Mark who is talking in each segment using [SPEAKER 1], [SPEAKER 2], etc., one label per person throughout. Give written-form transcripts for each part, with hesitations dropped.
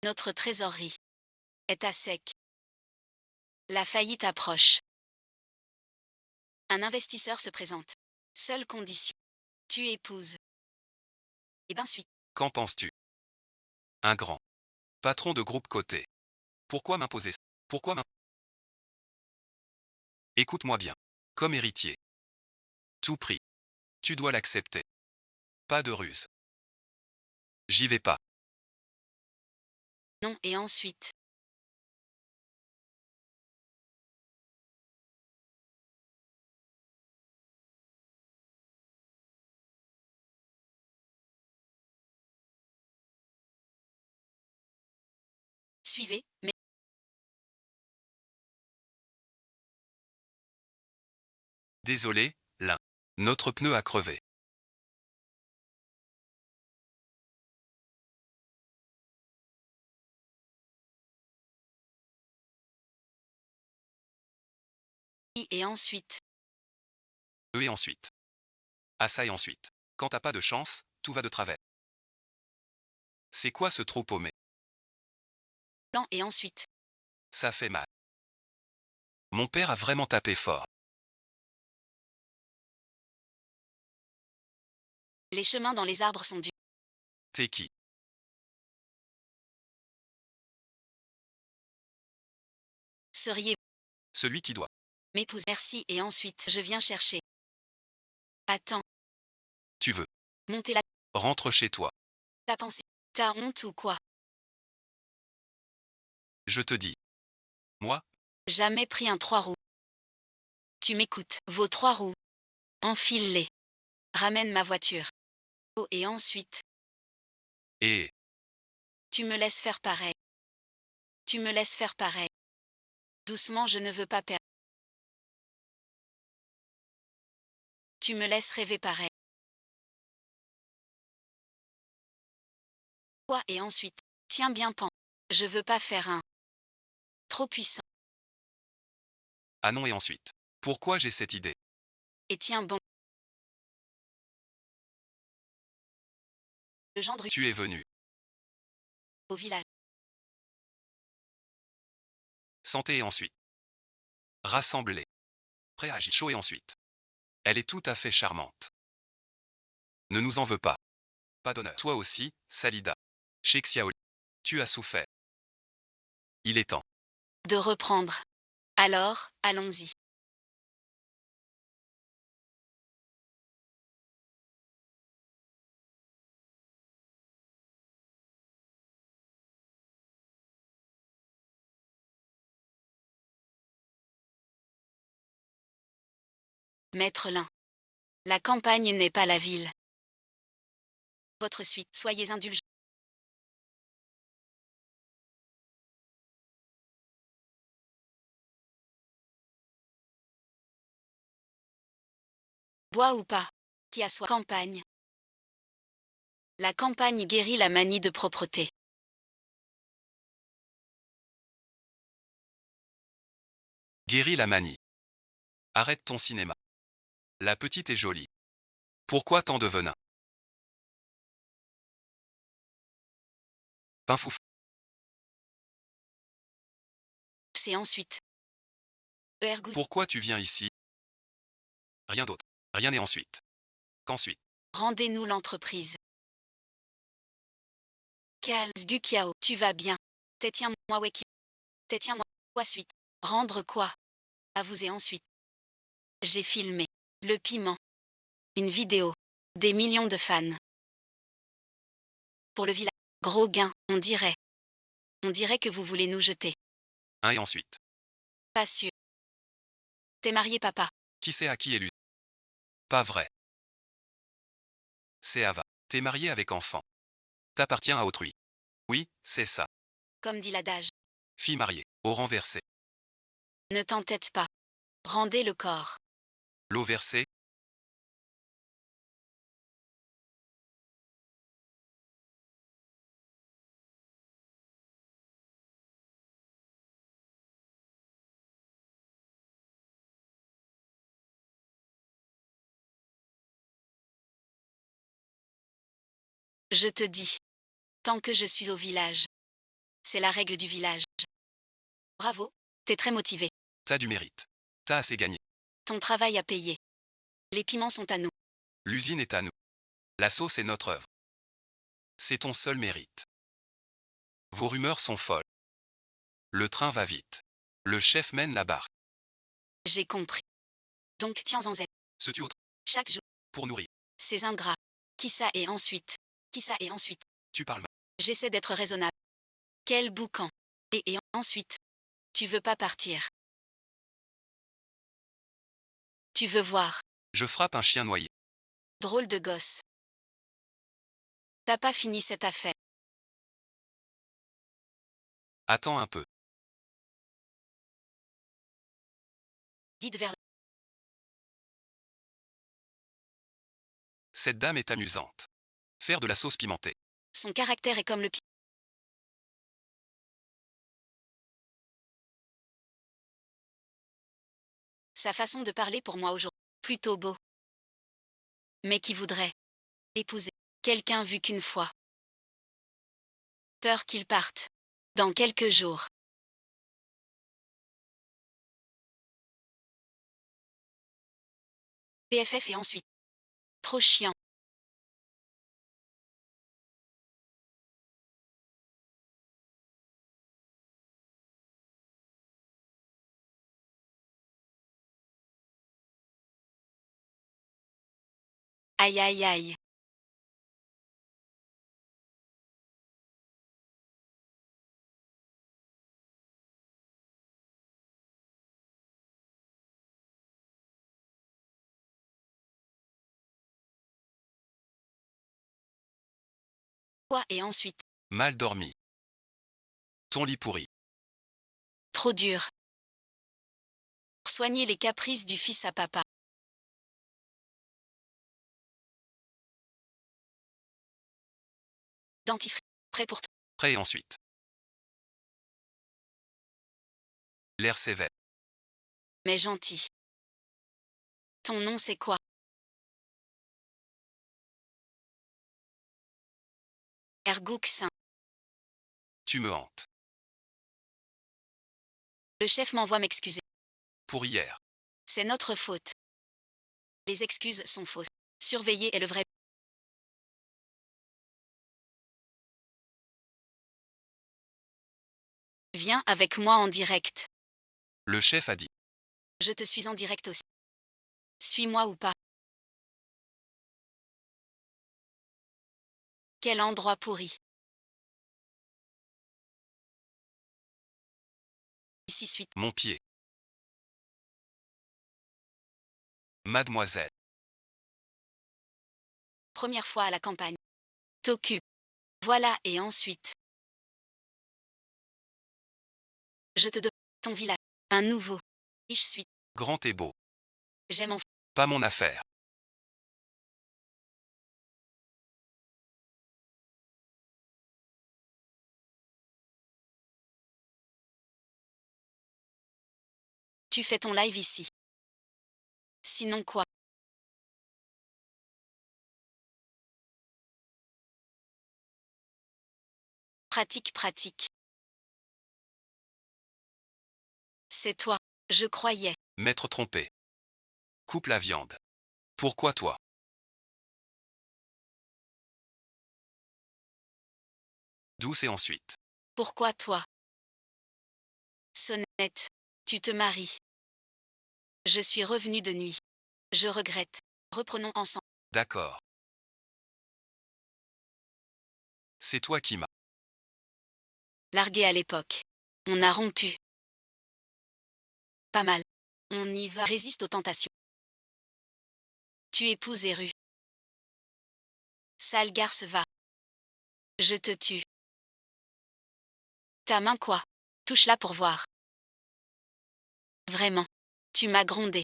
[SPEAKER 1] Notre trésorerie est à sec. La faillite approche. Un investisseur se présente. Seule condition. Tu épouses. Et ben suite.
[SPEAKER 2] Qu'en penses-tu? Un grand patron de groupe coté. Pourquoi m'imposer ça? Pourquoi m'im... Écoute-moi bien. Comme héritier. Tout prix. Tu dois l'accepter. Pas de ruse. J'y vais pas.
[SPEAKER 1] Non, et ensuite. Suivez, mais.
[SPEAKER 2] Désolé, l'un. Notre pneu a crevé.
[SPEAKER 1] Et ensuite.
[SPEAKER 2] Et ensuite. Ah ça et ensuite. Quand t'as pas de chance, tout va de travers. C'est quoi ce trou paumé?
[SPEAKER 1] Plan et ensuite.
[SPEAKER 2] Ça fait mal. Mon père a vraiment tapé fort.
[SPEAKER 1] Les chemins dans les arbres sont durs.
[SPEAKER 2] T'es qui?
[SPEAKER 1] Seriez
[SPEAKER 2] Celui qui doit.
[SPEAKER 1] m'épouse. Merci et ensuite je viens chercher. Attends,
[SPEAKER 2] Tu veux.
[SPEAKER 1] monter la.
[SPEAKER 2] Rentre chez toi.
[SPEAKER 1] T'as pensé. T'as honte ou quoi?
[SPEAKER 2] Je te dis. Moi,
[SPEAKER 1] Jamais pris un 3 roues. Tu m'écoutes. Vos 3 roues. Enfile-les. Ramène ma voiture. Oh, et ensuite.
[SPEAKER 2] et...
[SPEAKER 1] Tu me laisses faire pareil. Tu me laisses faire pareil. Doucement, je ne veux pas perdre. Tu me laisses rêver pareil. Quoi et ensuite. Tiens bien pan. Je veux pas faire un. Trop puissant.
[SPEAKER 2] Ah non et ensuite. Pourquoi j'ai cette idée?
[SPEAKER 1] Et tiens bon. Le gendre
[SPEAKER 2] Tu es venu.
[SPEAKER 1] au village.
[SPEAKER 2] Santé et ensuite. Rassemblé. Prêt à agir. Chaud et ensuite. Elle est tout à fait charmante. Ne nous en veux pas. Pas d'honneur. Toi aussi, Salida. Chez Xiaoli. Tu as souffert. Il est temps.
[SPEAKER 1] De reprendre. Alors, allons-y. Maître Lin. La campagne n'est pas la ville. Votre suite, soyez indulgents. Bois ou pas. Qui assoit campagne. La campagne guérit la manie de propreté.
[SPEAKER 2] Guéris la manie. Arrête ton cinéma. La petite est jolie. Pourquoi tant de venin? Pain fouf.
[SPEAKER 1] C'est ensuite. Ergo.
[SPEAKER 2] Pourquoi tu viens ici? Rien d'autre. Rien n'est ensuite. Qu'ensuite?
[SPEAKER 1] Rendez-nous l'entreprise. Kalsgukiao, tu vas bien. Tiens-moi weki. Tiens-moi. Quoi suite? Rendre quoi? À vous et ensuite. J'ai filmé. Le piment. Une vidéo. Des millions de fans. Pour le village. Gros gain, on dirait. On dirait que vous voulez nous jeter.
[SPEAKER 2] Un et ensuite.
[SPEAKER 1] Pas sûr. T'es marié papa.
[SPEAKER 2] Qui sait à qui élu? Pas vrai. C'est Ava. T'es marié avec enfant. T'appartiens à autrui. Oui, c'est ça.
[SPEAKER 1] Comme dit l'adage.
[SPEAKER 2] Fille mariée. Au renversé.
[SPEAKER 1] Ne t'entête pas. Rendez le corps.
[SPEAKER 2] L'eau versée.
[SPEAKER 1] Je te dis. Tant que je suis au village. C'est la règle du village. Bravo, t'es très motivé.
[SPEAKER 2] T'as du mérite. T'as assez gagné.
[SPEAKER 1] Ton travail a payé. Les piments sont à nous.
[SPEAKER 2] L'usine est à nous. La sauce est notre œuvre. C'est ton seul mérite. Vos rumeurs sont folles. Le train va vite. Le chef mène la barque.
[SPEAKER 1] J'ai compris. Donc tiens-en zèle.
[SPEAKER 2] Se tue autre
[SPEAKER 1] Chaque jour.
[SPEAKER 2] pour nourrir.
[SPEAKER 1] Ces ingrats. Qui ça et ensuite. Qui ça et ensuite.
[SPEAKER 2] Tu parles mal.
[SPEAKER 1] J'essaie d'être raisonnable. Quel boucan. Et ensuite. Tu veux pas partir. Tu veux voir.
[SPEAKER 2] Je frappe un chien noyé.
[SPEAKER 1] Drôle de gosse. T'as pas fini cette affaire.
[SPEAKER 2] Attends un peu.
[SPEAKER 1] Dites vers
[SPEAKER 2] Cette dame est amusante. Faire de la sauce pimentée.
[SPEAKER 1] son caractère est comme le Sa façon de parler pour moi aujourd'hui. Plutôt beau. Mais qui voudrait épouser quelqu'un vu qu'une fois. Peur qu'il parte. Dans quelques jours. PFF et ensuite. Trop chiant. Aïe aïe aïe. Quoi et ensuite.
[SPEAKER 2] Mal dormi. Ton lit pourri.
[SPEAKER 1] Trop dur. Soigner les caprices du fils à papa. Dentifrice. Prêt pour toi.
[SPEAKER 2] Prêt et ensuite. L'air sévère.
[SPEAKER 1] Mais gentil. Ton nom c'est quoi? Ergouksin.
[SPEAKER 2] Tu me hantes.
[SPEAKER 1] Le chef m'envoie m'excuser.
[SPEAKER 2] Pour hier.
[SPEAKER 1] C'est notre faute. Les excuses sont fausses. Surveiller est le vrai. Viens avec moi en direct.
[SPEAKER 2] Le chef a dit.
[SPEAKER 1] Je te suis en direct aussi. Suis-moi ou pas. Quel endroit pourri. Ici suite.
[SPEAKER 2] Mon pied. Mademoiselle.
[SPEAKER 1] Première fois à la campagne. T'occupe. Voilà et ensuite. Je te donne ton village. Un nouveau. Je suis.
[SPEAKER 2] Grand et beau.
[SPEAKER 1] J'aime en.
[SPEAKER 2] Pas mon affaire.
[SPEAKER 1] Tu fais ton live ici. Sinon quoi? Pratique, pratique. C'est toi. Je croyais.
[SPEAKER 2] M'être trompé. Coupe la viande. Pourquoi toi? Douce et ensuite.
[SPEAKER 1] Pourquoi toi? Sonnette. Tu te maries. Je suis revenu de nuit. Je regrette. Reprenons ensemble.
[SPEAKER 2] D'accord. C'est toi qui m'as.
[SPEAKER 1] Largué à l'époque. On a rompu. Pas mal. On y va. Résiste aux tentations. Tu épouses Eru. Sale garce va. Je te tue. Ta main quoi? Touche-la pour voir. Vraiment. Tu m'as grondé.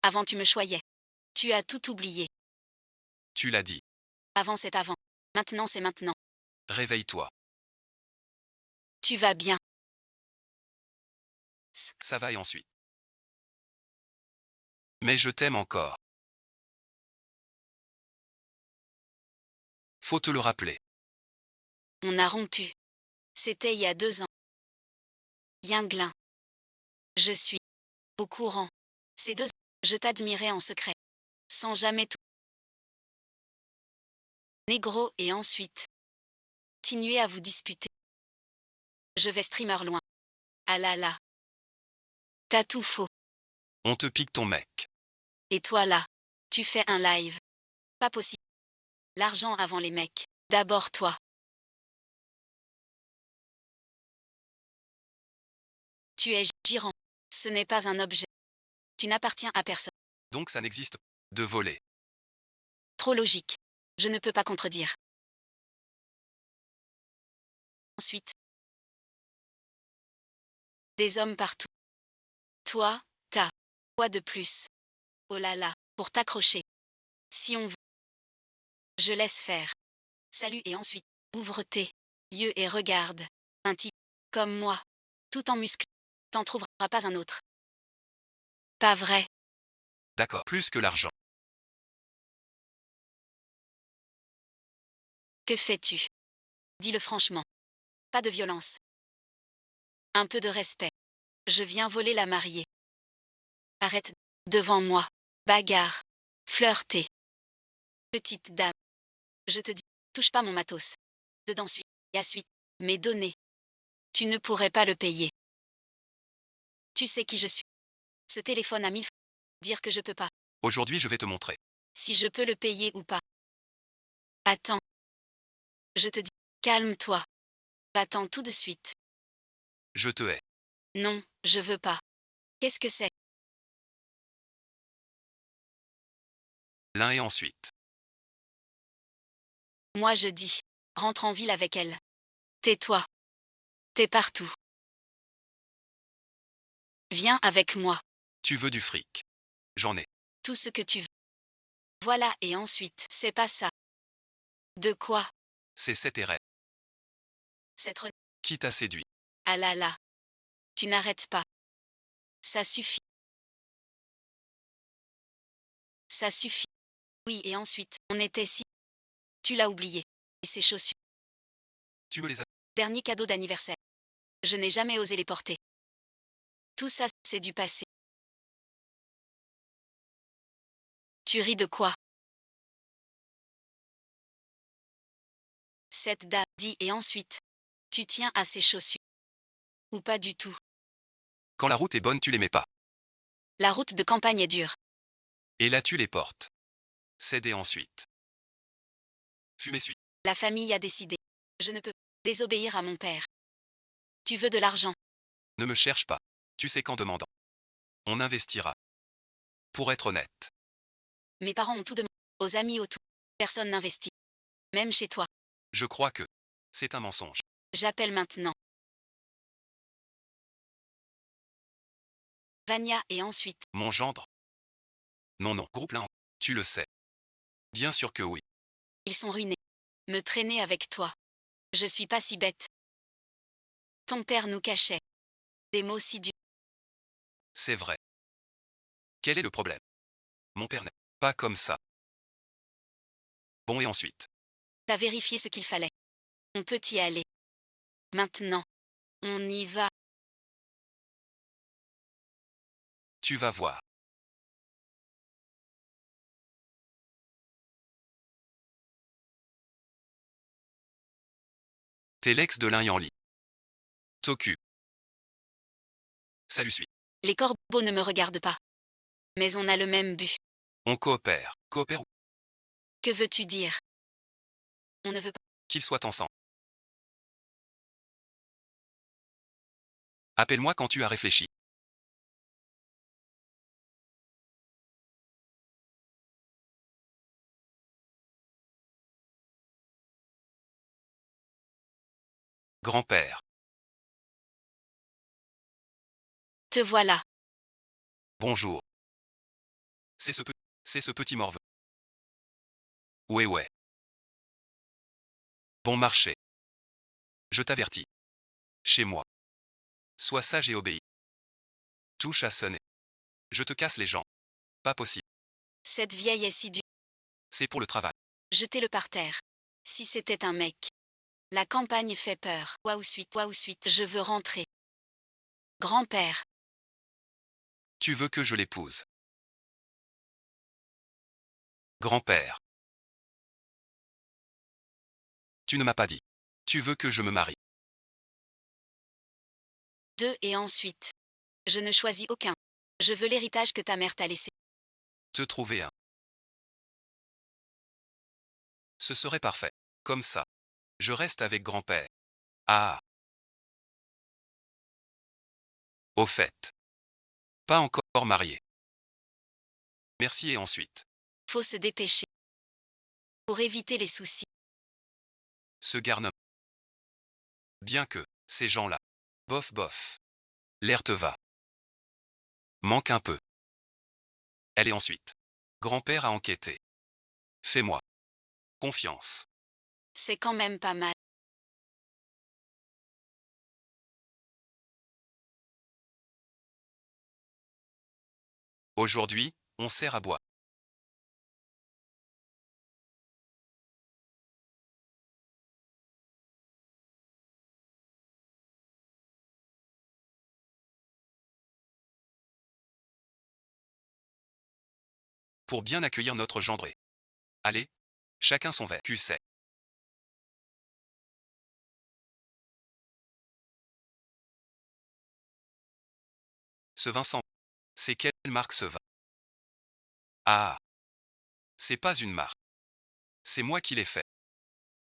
[SPEAKER 1] Avant tu me choyais. Tu as tout oublié.
[SPEAKER 2] Tu l'as dit.
[SPEAKER 1] Avant c'est avant. Maintenant c'est maintenant.
[SPEAKER 2] Réveille-toi.
[SPEAKER 1] Tu vas bien.
[SPEAKER 2] Ça va et ensuite. Mais je t'aime encore. Faut te le rappeler.
[SPEAKER 1] On a rompu. C'était il y a 2 ans. Yinglin. Je suis au courant. Ces 2 ans, je t'admirais en secret. Sans jamais tout. Négro et ensuite. Continuer à vous disputer. Je vais streamer loin. Ah là là. T'as tout faux.
[SPEAKER 2] On te pique ton mec.
[SPEAKER 1] Et toi là. Tu fais un live. Pas possible. L'argent avant les mecs. D'abord toi. Tu es gérant. Ce n'est pas un objet. Tu n'appartiens à personne.
[SPEAKER 2] Donc ça n'existe pas. De voler.
[SPEAKER 1] Trop logique. Je ne peux pas contredire. Ensuite. Des hommes partout. Toi, t'as. Quoi de plus? Oh là là, pour t'accrocher. Si on veut. Je laisse faire. Salut et ensuite, ouvre tes yeux et regarde. Un type comme moi. Tout en muscles. T'en trouveras pas un autre. Pas vrai.
[SPEAKER 2] D'accord. Plus que l'argent.
[SPEAKER 1] Que fais-tu? Dis-le franchement. Pas de violence. Un peu de respect. Je viens voler la mariée. Arrête. Devant moi. Bagarre. Flirter. Petite dame. Je te dis, touche pas mon matos. Dedans suite. Et à suite. Mes données. Tu ne pourrais pas le payer. Tu sais qui je suis. Ce téléphone a 1000 francs. Dire que je peux pas.
[SPEAKER 2] Aujourd'hui je vais te montrer.
[SPEAKER 1] Si je peux le payer ou pas. Attends. Je te dis, calme-toi. Va-t'en tout de suite.
[SPEAKER 2] Je te hais.
[SPEAKER 1] Non, je veux pas. Qu'est-ce que c'est?
[SPEAKER 2] L'un et ensuite.
[SPEAKER 1] Moi je dis, rentre en ville avec elle. Tais-toi. T'es partout. Viens avec moi.
[SPEAKER 2] Tu veux du fric. J'en ai.
[SPEAKER 1] Tout ce que tu veux. Voilà et ensuite, c'est pas ça. De quoi?
[SPEAKER 2] C'est cet erreur.
[SPEAKER 1] Cette re...
[SPEAKER 2] Qui t'a séduit?
[SPEAKER 1] Ah là là. Tu n'arrêtes pas. Ça suffit. Ça suffit. Oui et ensuite, on était si... Tu l'as oublié. Et ses chaussures.
[SPEAKER 2] Tu me les as.
[SPEAKER 1] Dernier cadeau d'anniversaire. Je n'ai jamais osé les porter. Tout ça, c'est du passé. Tu ris de quoi? Cette dame dit et ensuite. Tu tiens à ses chaussures. Ou pas du tout.
[SPEAKER 2] Quand la route est bonne tu les mets pas.
[SPEAKER 1] La route de campagne est dure.
[SPEAKER 2] Et là tu les portes. Céder ensuite. Fumer suite.
[SPEAKER 1] La famille a décidé. Je ne peux désobéir à mon père. Tu veux de l'argent.
[SPEAKER 2] Ne me cherche pas. Tu sais qu'en demandant. On investira. Pour être honnête.
[SPEAKER 1] Mes parents ont tout demandé. Aux amis autour. Personne n'investit. Même chez toi.
[SPEAKER 2] Je crois que. C'est un mensonge.
[SPEAKER 1] J'appelle maintenant. Vania et ensuite.
[SPEAKER 2] Mon gendre. Non non. Groupe là. Tu le sais. Bien sûr que oui.
[SPEAKER 1] Ils sont ruinés. Me traîner avec toi. Je suis pas si bête. Ton père nous cachait. Des mots si durs.
[SPEAKER 2] C'est vrai. Quel est le problème? Mon père n'est pas comme ça. Bon et ensuite.
[SPEAKER 1] T'as vérifié ce qu'il fallait. On peut y aller. Maintenant. On y va.
[SPEAKER 2] Tu vas voir. T'es l'ex de l'un et en lit. T'occupe. Salut suis.
[SPEAKER 1] Les corbeaux ne me regardent pas. Mais on a le même but.
[SPEAKER 2] On coopère. Coopère ou
[SPEAKER 1] Que veux-tu dire? On ne veut pas.
[SPEAKER 2] qu'ils soient ensemble. Appelle-moi quand tu as réfléchi. Grand-père.
[SPEAKER 1] Te voilà.
[SPEAKER 2] Bonjour. C'est ce petit morveux. Ouais ouais. Bon marché. Je t'avertis. Chez moi. Sois sage et obéis. Touche à sonner. Je te casse les jambes. Pas possible.
[SPEAKER 1] Cette vieille est si dure.
[SPEAKER 2] C'est pour le travail.
[SPEAKER 1] Jetez-le par terre. Si c'était un mec. La campagne fait peur. Waouh suite, je veux rentrer. Grand-père.
[SPEAKER 2] Tu veux que je l'épouse. Grand-père. Tu ne m'as pas dit. Tu veux que je me marie.
[SPEAKER 1] 2 et ensuite. Je ne choisis aucun. Je veux l'héritage que ta mère t'a laissé.
[SPEAKER 2] Te trouver un. Ce serait parfait. Comme ça. Je reste avec grand-père. Ah. Au fait. Pas encore marié. Merci et ensuite.
[SPEAKER 1] Faut se dépêcher. Pour éviter les soucis.
[SPEAKER 2] Ce garnement. Bien que, ces gens-là. Bof bof. L'air te va. Manque un peu. Elle est ensuite. Grand-père a enquêté. Fais-moi confiance.
[SPEAKER 1] C'est quand même pas mal.
[SPEAKER 2] Aujourd'hui, on sert à boire. Pour bien accueillir notre gendré. Allez, chacun son verre. Tu sais. Ce Vincent. C'est quelle marque ce vin? Ah. C'est pas une marque. C'est moi qui l'ai fait.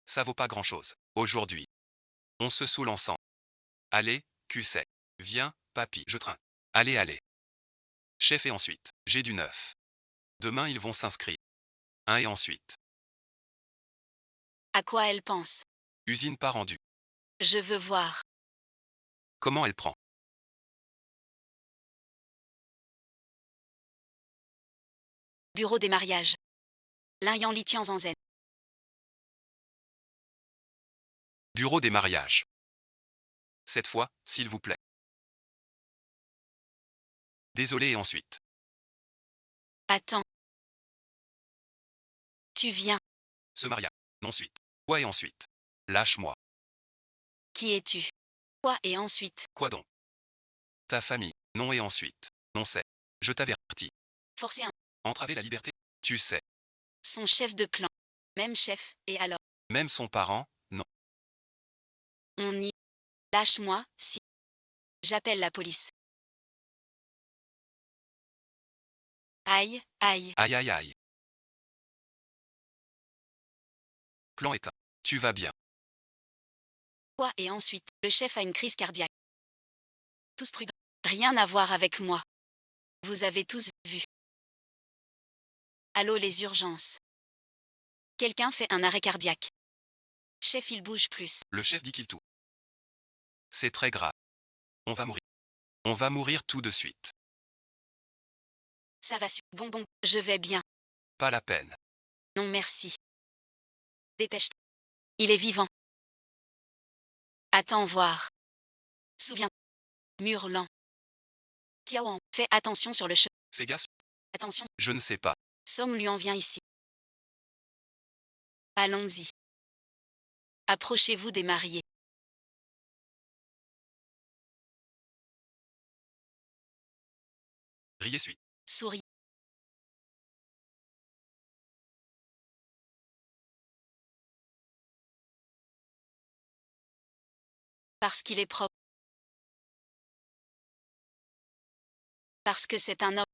[SPEAKER 2] Ça vaut pas grand-chose. Aujourd'hui. On se saoule ensemble. Allez, QC. Viens, papy, je traîne. Allez, allez. Chef et ensuite. J'ai du neuf. Demain ils vont s'inscrire. Un et ensuite.
[SPEAKER 1] À quoi elle pense?
[SPEAKER 2] Usine pas rendue.
[SPEAKER 1] Je veux voir.
[SPEAKER 2] Comment elle prend?
[SPEAKER 1] Bureau des mariages. L'ayant litians en zen.
[SPEAKER 2] Bureau des mariages. Cette fois, s'il vous plaît. Désolé et ensuite.
[SPEAKER 1] Attends. Tu viens.
[SPEAKER 2] Ce mariage. Ensuite. Quoi et ensuite? Lâche-moi.
[SPEAKER 1] Qui es-tu? Quoi et ensuite?
[SPEAKER 2] Quoi donc? Ta famille. Non et ensuite. Non c'est. Je t'avertis.
[SPEAKER 1] Forcer un.
[SPEAKER 2] Entraver la liberté. Tu sais.
[SPEAKER 1] Son chef de clan. Même chef, et alors?
[SPEAKER 2] Même son parent, non.
[SPEAKER 1] On y. Lâche-moi, si. J'appelle la police. Aïe, aïe.
[SPEAKER 2] Aïe aïe aïe. Plan éteint. Tu vas bien.
[SPEAKER 1] Quoi et ensuite? Le chef a une crise cardiaque. Tous prudents. Rien à voir avec moi. Vous avez tous vu. Allô les urgences. Quelqu'un fait un arrêt cardiaque. Chef il bouge plus.
[SPEAKER 2] Le chef dit qu'il tout. C'est très grave. On va mourir. On va mourir tout de suite.
[SPEAKER 1] Ça va bon, je vais bien.
[SPEAKER 2] Pas la peine.
[SPEAKER 1] Non merci. Dépêche-toi. Il est vivant. Attends voir. Souviens. Mur lent. Kiawan, fais attention sur le chemin.
[SPEAKER 2] Fais gaffe.
[SPEAKER 1] Attention.
[SPEAKER 2] Je ne sais pas.
[SPEAKER 1] Somme lui en vient ici. Allons-y. Approchez-vous des mariés.
[SPEAKER 2] Riez suite.
[SPEAKER 1] Souris. Parce qu'il est propre. Parce que c'est un homme.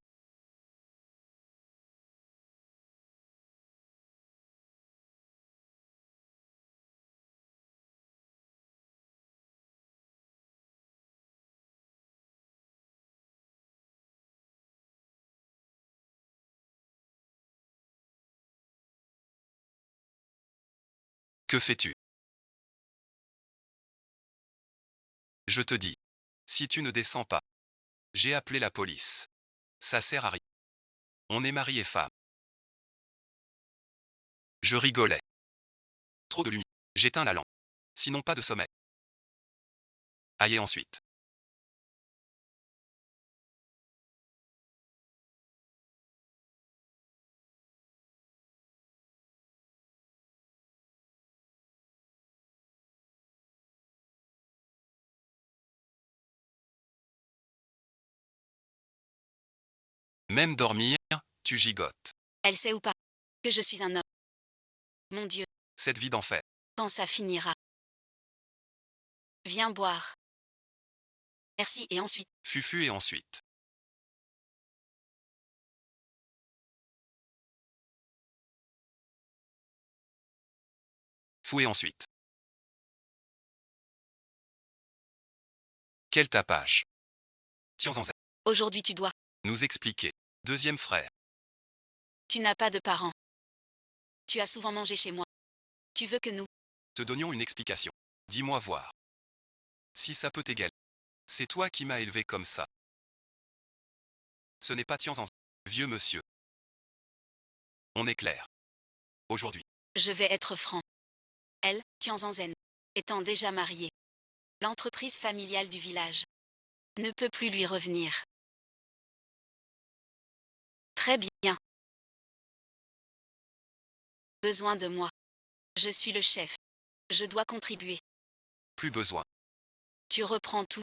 [SPEAKER 2] Que fais-tu? Je te dis. Si tu ne descends pas. J'ai appelé la police. Ça sert à rien. On est mari et femme. Je rigolais. Trop de lumière. J'éteins la lampe. Sinon pas de sommeil. Aïe et ensuite. Même dormir, tu gigotes.
[SPEAKER 1] Elle sait ou pas que je suis un homme. Mon Dieu,
[SPEAKER 2] Cette vie d'enfer.
[SPEAKER 1] quand ça finira. Viens boire. Merci et ensuite.
[SPEAKER 2] Fufu et ensuite. Fou et ensuite. Quel tapage. Tiens en
[SPEAKER 1] Aujourd'hui tu dois.
[SPEAKER 2] nous expliquer. Deuxième frère.
[SPEAKER 1] Tu n'as pas de parents. Tu as souvent mangé chez moi. Tu veux que nous.
[SPEAKER 2] Te donnions une explication. Dis-moi voir. Si ça peut t'égaler. C'est toi qui m'as élevé comme ça. Ce n'est pas Tianzan. Vieux monsieur. On est clair. Aujourd'hui.
[SPEAKER 1] Je vais être franc. Elle, Tianzanzen, étant déjà mariée. L'entreprise familiale du village ne peut plus lui revenir. Très bien. Besoin de moi. Je suis le chef. Je dois contribuer.
[SPEAKER 2] Plus besoin.
[SPEAKER 1] Tu reprends tout.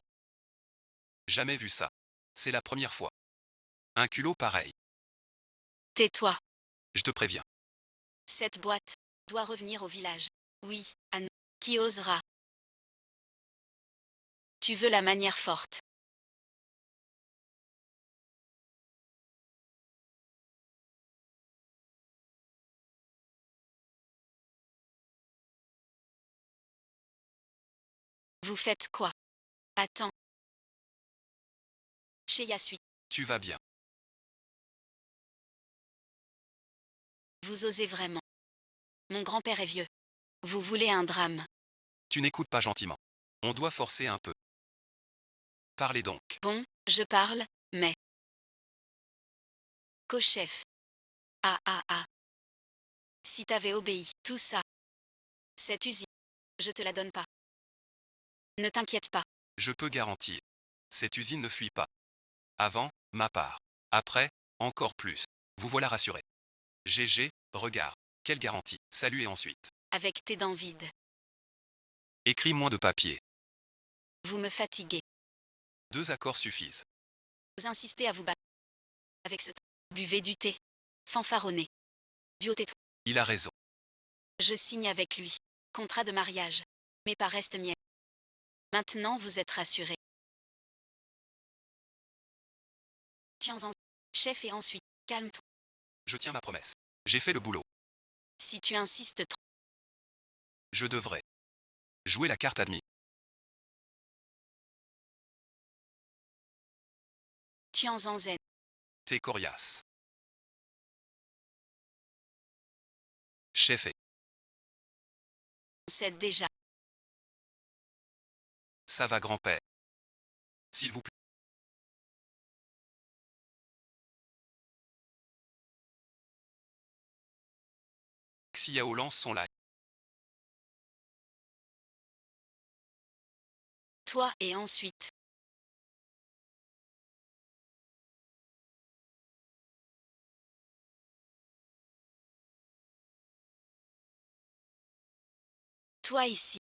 [SPEAKER 2] Jamais vu ça. C'est la première fois. Un culot pareil.
[SPEAKER 1] Tais-toi.
[SPEAKER 2] Je te préviens.
[SPEAKER 1] Cette boîte doit revenir au village. Oui, à nous. Qui osera? Tu veux la manière forte. Vous faites quoi? Attends. Chez Yasui.
[SPEAKER 2] Tu vas bien.
[SPEAKER 1] Vous osez vraiment. Mon grand-père est vieux. Vous voulez un drame.
[SPEAKER 2] Tu n'écoutes pas gentiment. On doit forcer un peu. Parlez donc.
[SPEAKER 1] Bon, je parle, mais. Co-chef. Ah ah ah. Si t'avais obéi, tout ça. Cette usine. Je te la donne pas. Ne t'inquiète pas.
[SPEAKER 2] Je peux garantir. Cette usine ne fuit pas. Avant, ma part. Après, encore plus. Vous voilà rassuré. GG, regarde. Quelle garantie. Salut et ensuite.
[SPEAKER 1] Avec tes dents vides.
[SPEAKER 2] Écris moins de papier.
[SPEAKER 1] Vous me fatiguez.
[SPEAKER 2] 2 accords suffisent.
[SPEAKER 1] Vous insistez à vous battre. Avec ce. Buvez du thé. Fanfaronnez. Du haut tais-toi.
[SPEAKER 2] Il a raison.
[SPEAKER 1] Je signe avec lui. Contrat de mariage. Mes pas restent miens. Maintenant vous êtes rassurés. Tiens-en. Chef et ensuite. Calme-toi.
[SPEAKER 2] Je tiens ma promesse. J'ai fait le boulot.
[SPEAKER 1] Si tu insistes trop.
[SPEAKER 2] Je devrais jouer la carte admis.
[SPEAKER 1] Tiens-en zen.
[SPEAKER 2] T'es coriace. Chef et
[SPEAKER 1] C'est déjà.
[SPEAKER 2] ça va grand-père. S'il vous plaît. Xiao lance son live.
[SPEAKER 1] Toi et ensuite. Toi ici.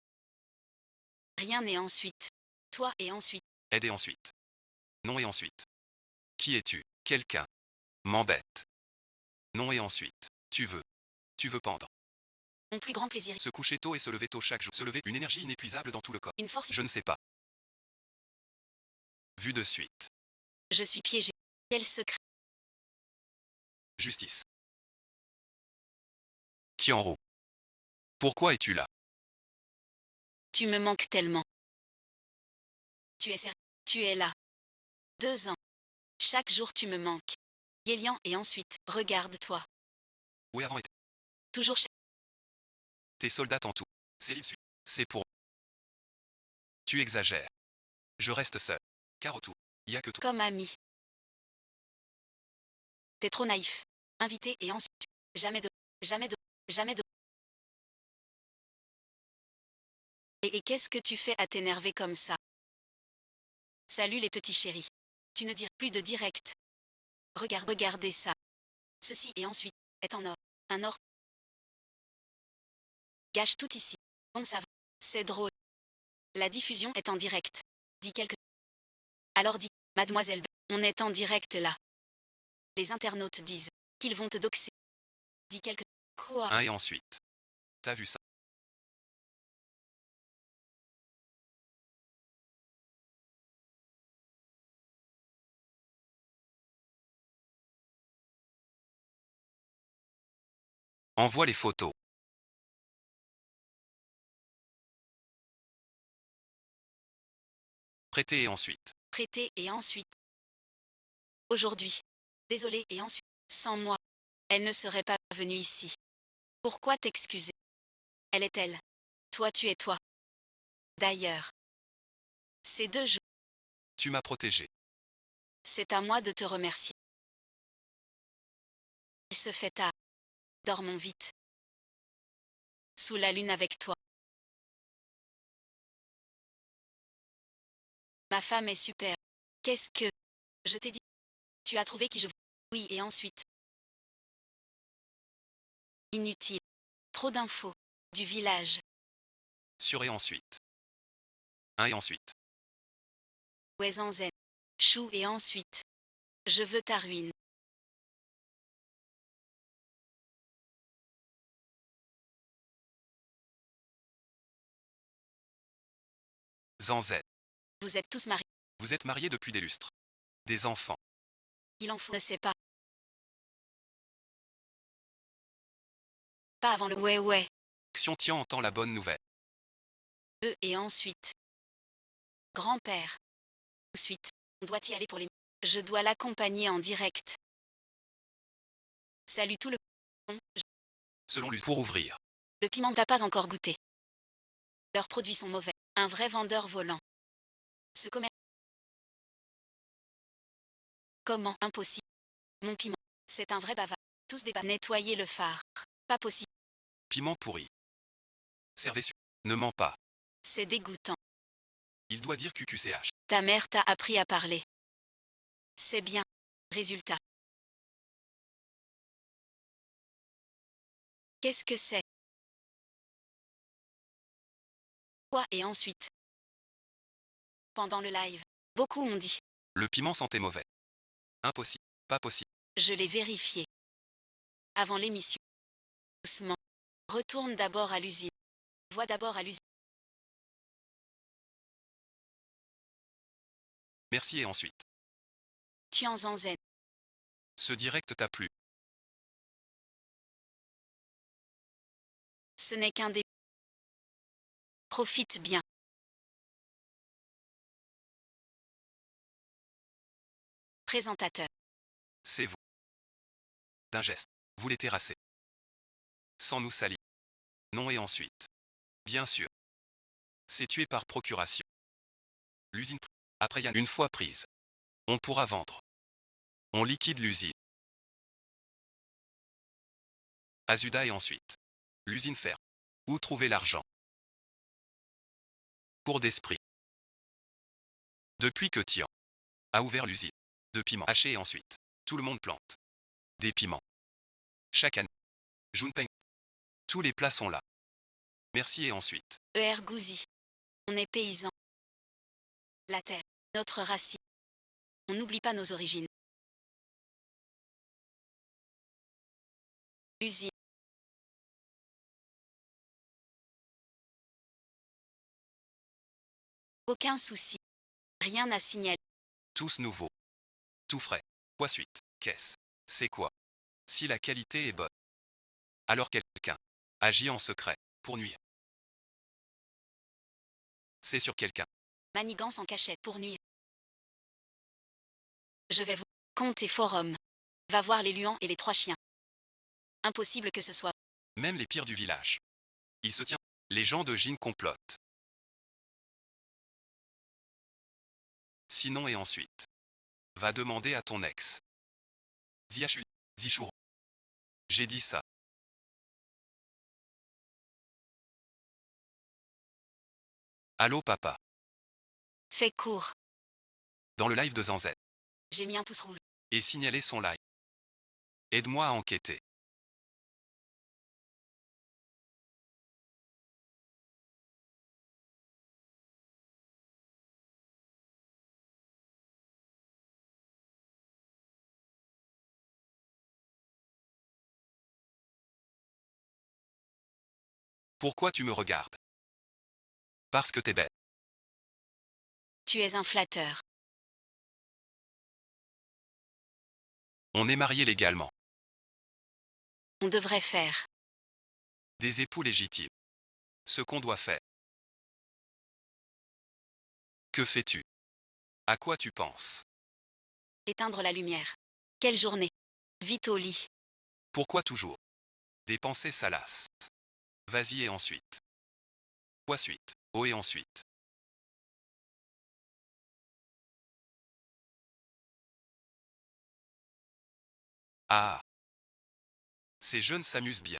[SPEAKER 1] Rien et ensuite. Toi et ensuite.
[SPEAKER 2] Aide et ensuite. Non et ensuite. Qui es-tu? Quelqu'un. M'embête. Non et ensuite. Tu veux pendre.
[SPEAKER 1] Mon plus grand plaisir.
[SPEAKER 2] Se coucher tôt et se lever tôt chaque jour. Se lever, une énergie inépuisable dans tout le corps.
[SPEAKER 1] Une force.
[SPEAKER 2] Je ne sais pas. Vu de suite.
[SPEAKER 1] Je suis piégé. Quel secret.
[SPEAKER 2] Justice. Qianro. Pourquoi es-tu là?
[SPEAKER 1] Tu me manques tellement. Tu es sérieux. Tu es là. 2 ans. Chaque jour tu me manques. Guélian et ensuite. Regarde-toi.
[SPEAKER 2] Oui avant était.
[SPEAKER 1] Toujours chez.
[SPEAKER 2] Tes soldats en tout. C'est l'issue. C'est pour. Tu exagères. Je reste seul. Car autour, y a que toi.
[SPEAKER 1] Comme ami. T'es trop naïf. Invité et ensuite. Jamais de. Jamais de. Jamais de. Et qu'est-ce que tu fais à t'énerver comme ça? Salut les petits chéris. Tu ne dis plus de direct. Regardez ça. Ceci et ensuite est en or. Un or. Gâche tout ici. On ça va. C'est drôle. La diffusion est en direct. Dis quelque. Alors dis, mademoiselle, on est en direct là. Les internautes disent qu'ils vont te doxer. Dis quelque... Quoi?
[SPEAKER 2] Et ensuite. T'as vu ça? Envoie les photos. Prêter et ensuite.
[SPEAKER 1] Prêter et ensuite. Aujourd'hui. Désolé et ensuite. Sans moi. Elle ne serait pas venue ici. Pourquoi t'excuser? Elle est elle. Toi tu es toi. D'ailleurs. Ces 2 jours.
[SPEAKER 2] Tu m'as protégé.
[SPEAKER 1] C'est à moi de te remercier. Il se fait tard. Dormons vite. Sous la lune avec toi. Ma femme est super. Qu'est-ce que... Je t'ai dit. Tu as trouvé qui je... Oui et ensuite. Inutile. Trop d'infos. Du village.
[SPEAKER 2] Sur et ensuite. Et ensuite.
[SPEAKER 1] Zen. Chou et ensuite. Je veux ta ruine.
[SPEAKER 2] Zanzet.
[SPEAKER 1] Vous êtes tous mariés.
[SPEAKER 2] Vous êtes mariés depuis des lustres. Des enfants.
[SPEAKER 1] Il en faut. Ne sait pas. Pas avant le ouais.
[SPEAKER 2] Xion entend la bonne nouvelle.
[SPEAKER 1] Et ensuite. Grand-père. Ensuite. On doit y aller pour les... Je dois l'accompagner en direct. Salut tout le...
[SPEAKER 2] Selon lui pour ouvrir.
[SPEAKER 1] Le piment t'as pas encore goûté. Leurs produits sont mauvais. Un vrai vendeur volant. Ce commerce... Comment? Impossible. Mon piment. C'est un vrai bavard. Tous des nettoyer le phare. Pas possible.
[SPEAKER 2] Piment pourri. Servez sur. Ne mens pas.
[SPEAKER 1] C'est dégoûtant.
[SPEAKER 2] Il doit dire QQCH.
[SPEAKER 1] Ta mère t'a appris à parler. C'est bien. Résultat. Qu'est-ce que c'est? Quoi et ensuite? Pendant le live. Beaucoup ont dit.
[SPEAKER 2] Le piment sentait mauvais. Impossible. Pas possible.
[SPEAKER 1] Je l'ai vérifié. Avant l'émission. Doucement. Retourne d'abord à l'usine. Vois d'abord à l'usine.
[SPEAKER 2] Merci et ensuite.
[SPEAKER 1] Zen.
[SPEAKER 2] Ce direct t'a plu.
[SPEAKER 1] Ce n'est qu'un début. Profite bien. Présentateur.
[SPEAKER 2] C'est vous. D'un geste. Vous les terrassez. Sans nous salir. Non et ensuite. Bien sûr. C'est tué par procuration. L'usine. Après y a une fois prise. On pourra vendre. On liquide l'usine. Azuda et ensuite. L'usine ferme. Où trouver l'argent? Cours d'esprit. Depuis que Tian a ouvert l'usine de piments hachés et ensuite, tout le monde plante des piments. Chaque année. Junpeng. Tous les plats sont là. Merci et ensuite.
[SPEAKER 1] Gouzi. On est paysans. La terre. Notre racine. On n'oublie pas nos origines. Usine. Aucun souci. Rien à signaler.
[SPEAKER 2] Tous nouveaux. Tout frais. Quoi suite? Qu'est-ce? C'est quoi? Si la qualité est bonne. Alors quelqu'un agit en secret pour nuire. C'est sur quelqu'un.
[SPEAKER 1] Manigance en cachette pour nuire. Je vais vous... Compte et forum. Va voir les luans et les 3 chiens. Impossible que ce soit.
[SPEAKER 2] Même les pires du village. Il se tient. Les gens de Jin complotent. Sinon et ensuite. Va demander à ton ex. Diachu. Dichour. J'ai dit ça. Allô papa.
[SPEAKER 1] Fais court.
[SPEAKER 2] Dans le live de Zanzet.
[SPEAKER 1] J'ai mis un pouce rouge.
[SPEAKER 2] Et signaler son live. Aide-moi à enquêter. Pourquoi tu me regardes? Parce que t'es bête.
[SPEAKER 1] Tu es un flatteur.
[SPEAKER 2] On est mariés légalement.
[SPEAKER 1] On devrait faire.
[SPEAKER 2] Des époux légitimes. Ce qu'on doit faire. Que fais-tu? À quoi tu penses?
[SPEAKER 1] Éteindre la lumière. Quelle journée. Vite au lit.
[SPEAKER 2] Pourquoi toujours? Des pensées salaces. Vas-y et ensuite. Quoi suite? Oh et ensuite. Ah. Ces jeunes s'amusent bien.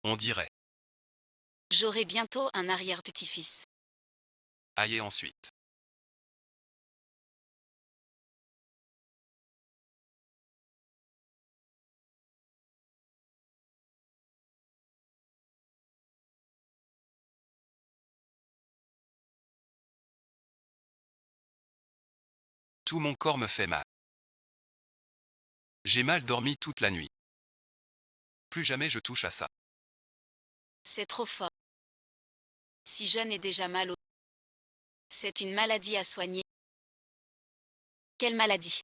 [SPEAKER 2] On dirait.
[SPEAKER 1] J'aurai bientôt un arrière-petit-fils.
[SPEAKER 2] Aïe et ensuite. Tout mon corps me fait mal. J'ai mal dormi toute la nuit. Plus jamais je touche à ça.
[SPEAKER 1] C'est trop fort. Si jeune et déjà mal au... C'est une maladie à soigner. Quelle maladie?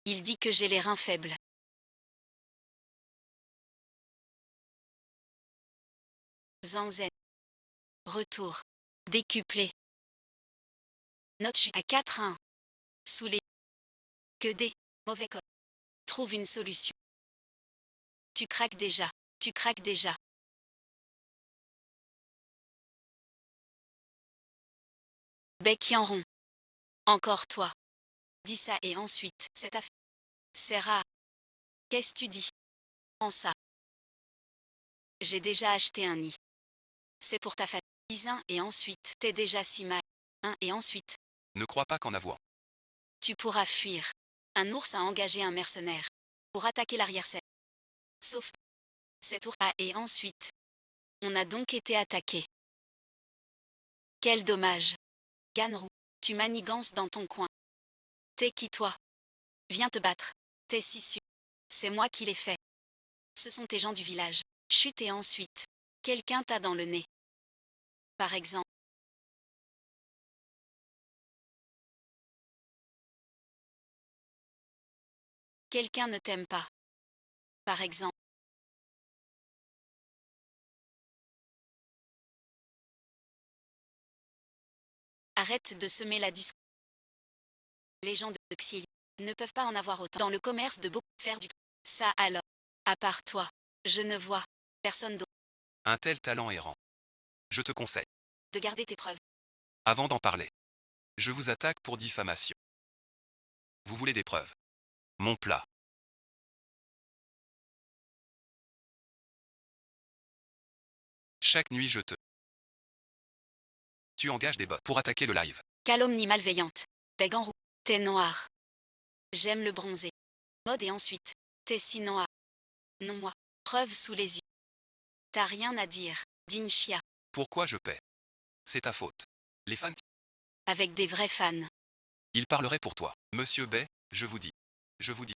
[SPEAKER 1] Il dit que j'ai les reins faibles. Zanzen. Retour. Décuplé. Note à 4-1. Sous les... Que des... Mauvais corps. Trouve une solution. Tu craques déjà. Tu craques déjà. Bec en rond. Encore toi. Dis ça et ensuite, c'est affaire. C'est rare. Qu'est-ce que tu dis? En ça. J'ai déjà acheté un nid. C'est pour ta famille. Dis un et ensuite, t'es déjà si mal. Un et ensuite,
[SPEAKER 2] Ne crois pas qu'en avoir.
[SPEAKER 1] tu pourras fuir. Un ours a engagé un mercenaire pour attaquer l'arrière-scène. Sauf cet ours a et ensuite, on a donc été attaqué. Quel dommage. Ganrou, tu manigances dans ton coin. T'es qui toi? Viens te battre. T'es si sûr. C'est moi qui l'ai fait. Ce sont tes gens du village. Chute et ensuite, quelqu'un t'a dans le nez. Par exemple. Quelqu'un ne t'aime pas. Par exemple. Arrête de semer la discorde. Les gens de Xil ne peuvent pas en avoir autant. Dans le commerce de beaucoup faire du ça alors. À part toi, je ne vois personne d'autre.
[SPEAKER 2] Un tel talent errant. Je te conseille.
[SPEAKER 1] De garder tes preuves.
[SPEAKER 2] Avant d'en parler. Je vous attaque pour diffamation. Vous voulez des preuves? Mon plat. Chaque nuit je te... Tu engages des bots pour attaquer le live.
[SPEAKER 1] Calomnie malveillante. Beg en roue. T'es noir. J'aime le bronzé. Mode et ensuite. T'es si noir. Non moi. Preuve sous les yeux. T'as rien à dire. Dimchia.
[SPEAKER 2] Pourquoi je paie? C'est ta faute. Les fans...
[SPEAKER 1] Avec des vrais fans.
[SPEAKER 2] Ils parleraient pour toi. Monsieur Bay, je vous dis. Je vous dis.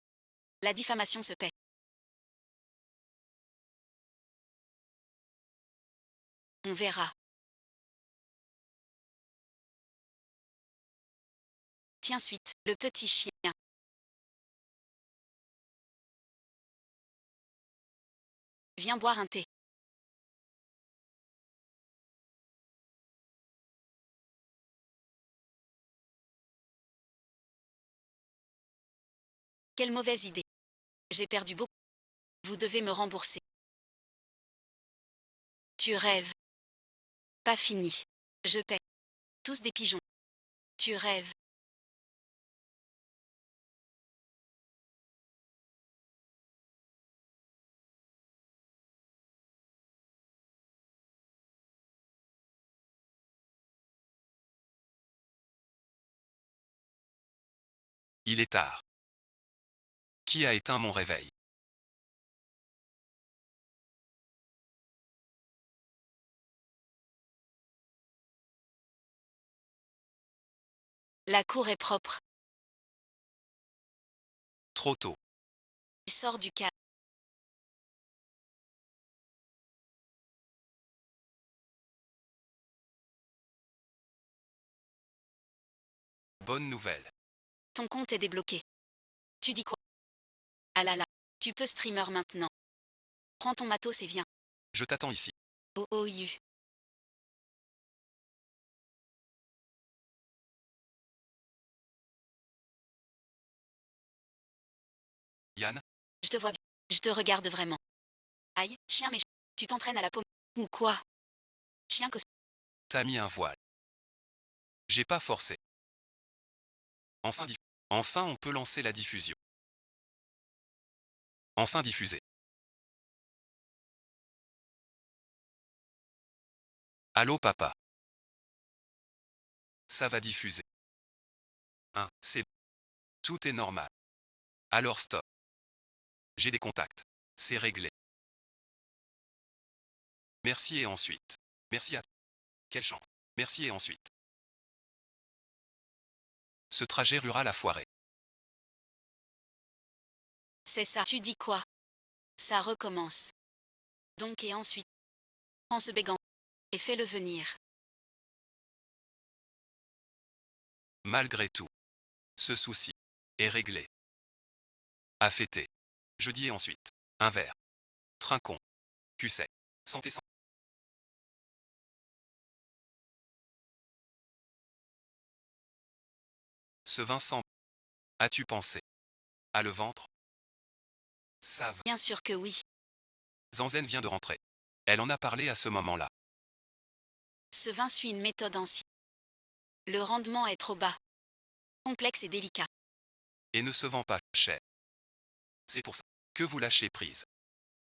[SPEAKER 1] La diffamation se paie. On verra. Tiens suite, le petit chien. Viens boire un thé. Quelle mauvaise idée. J'ai perdu beaucoup. Vous devez me rembourser. Tu rêves. Pas fini. Je paie. Tous des pigeons. Tu rêves.
[SPEAKER 2] Il est tard. Qui a éteint mon réveil?
[SPEAKER 1] La cour est propre.
[SPEAKER 2] Trop tôt.
[SPEAKER 1] Sors du cadre.
[SPEAKER 2] Bonne nouvelle.
[SPEAKER 1] Ton compte est débloqué. Tu dis quoi? Ah là là. Tu peux streamer maintenant. Prends ton matos et viens.
[SPEAKER 2] Je t'attends ici.
[SPEAKER 1] Oh oh you.
[SPEAKER 2] Yann,
[SPEAKER 1] Je te vois bien. Je te regarde vraiment. Aïe, chien méchant. Tu t'entraînes à la paume. Ou quoi? Chien que...
[SPEAKER 2] t'as mis un voile. J'ai pas forcé. Enfin, enfin on peut lancer la diffusion. Enfin diffuser. Allô papa. Ça va diffuser. Hein, c'est... Tout est normal. Alors stop. J'ai des contacts. C'est réglé. Merci et ensuite. Merci à... Quelle chance. Merci et ensuite. Ce trajet rural a foiré.
[SPEAKER 1] C'est ça. Tu dis quoi? Ça recommence. Donc et ensuite. Prends ce béguin. Et fais-le venir.
[SPEAKER 2] Malgré tout. Ce souci est réglé. À fêter. Jeudi et ensuite. Un verre. Trinquons. Cul sec. Santé sans. Ce Vincent. As-tu pensé? À le ventre? Ça va.
[SPEAKER 1] Bien sûr que oui.
[SPEAKER 2] Zanzen vient de rentrer. Elle en a parlé à ce moment-là.
[SPEAKER 1] Ce vin suit une méthode ancienne. Le rendement est trop bas. Complexe et délicat.
[SPEAKER 2] Et ne se vend pas cher. C'est pour ça que vous lâchez prise.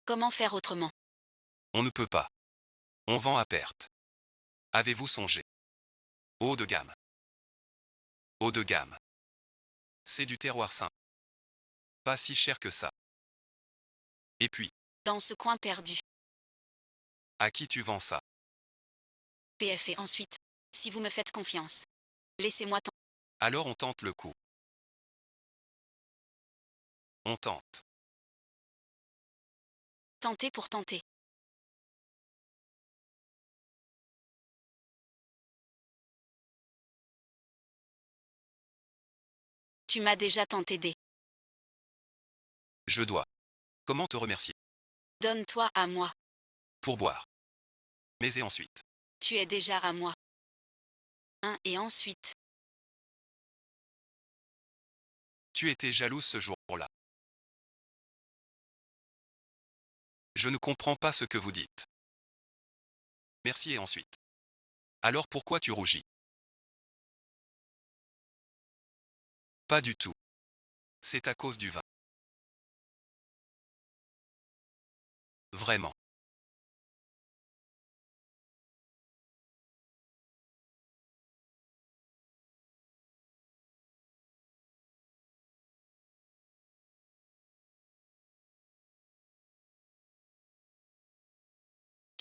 [SPEAKER 1] Comment faire autrement?
[SPEAKER 2] On ne peut pas. On vend à perte. Avez-vous songé? Haut de gamme. Haut de gamme. C'est du terroir sain. Pas si cher que ça. Et puis,
[SPEAKER 1] Dans ce coin perdu.
[SPEAKER 2] à qui tu vends ça?
[SPEAKER 1] PF et ensuite. Si vous me faites confiance. Laissez-moi
[SPEAKER 2] Alors on tente le coup. On tente.
[SPEAKER 1] tenter pour tenter. Tu m'as déjà tant aidé.
[SPEAKER 2] Je dois. Comment te remercier?
[SPEAKER 1] Donne-toi à moi.
[SPEAKER 2] Pour boire. Mais et ensuite?
[SPEAKER 1] Tu es déjà à moi. Et ensuite.
[SPEAKER 2] Tu étais jalouse ce jour-là. Je ne comprends pas ce que vous dites. Merci et ensuite. Alors pourquoi tu rougis? Pas du tout. C'est à cause du vin. Vraiment.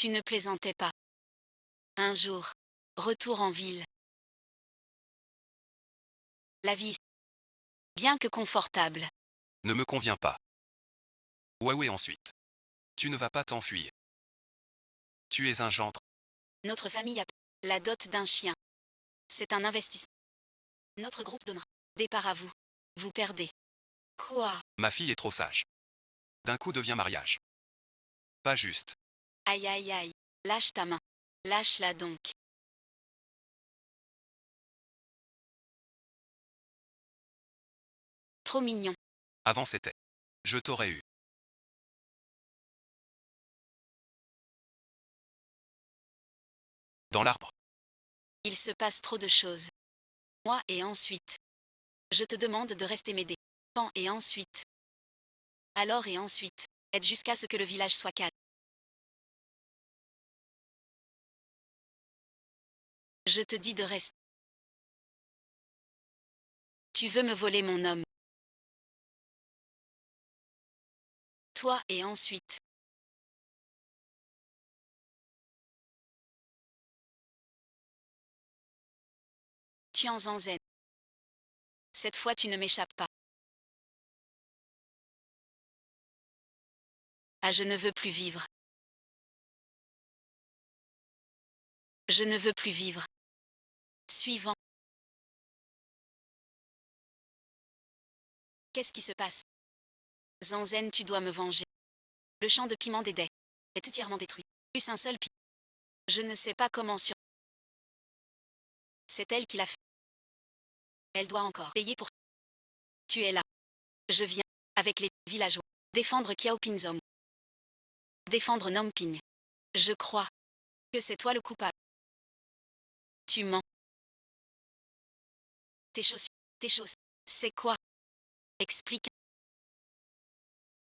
[SPEAKER 1] Tu ne plaisantais pas. Un jour. Retour en ville. La vie. Bien que confortable.
[SPEAKER 2] Ne me convient pas. Ouais ensuite. Tu ne vas pas t'enfuir. Tu es un gendre.
[SPEAKER 1] Notre famille a la dot d'un chien. C'est un investissement. Notre groupe donnera. Départ à vous. Vous perdez. Quoi?
[SPEAKER 2] Ma fille est trop sage. D'un coup devient mariage. Pas juste.
[SPEAKER 1] Aïe aïe aïe. Lâche ta main. Lâche-la donc. Trop mignon.
[SPEAKER 2] Avant c'était. Je t'aurais eu. Dans l'arbre.
[SPEAKER 1] Il se passe trop de choses. Moi et ensuite. Je te demande de rester m'aider. Pan et ensuite. Alors et ensuite. Aide jusqu'à ce que le village soit calme. Je te dis de rester. Tu veux me voler mon homme. Toi et ensuite. Tiens en zen. Cette fois tu ne m'échappes pas. Ah, je ne veux plus vivre. Je ne veux plus vivre. Suivant. Qu'est-ce qui se passe? Zanzen, tu dois me venger. Le champ de piment d'Édé est entièrement détruit. Plus un seul piment. Je ne sais pas comment sur. C'est elle qui l'a fait. Elle doit encore payer pour. Tu es là. Je viens, avec les villageois, défendre Xiaopingzong. Défendre Namping. Je crois que c'est toi le coupable. Tu mens. Tes chaussures. Tes choses. C'est quoi? Explique.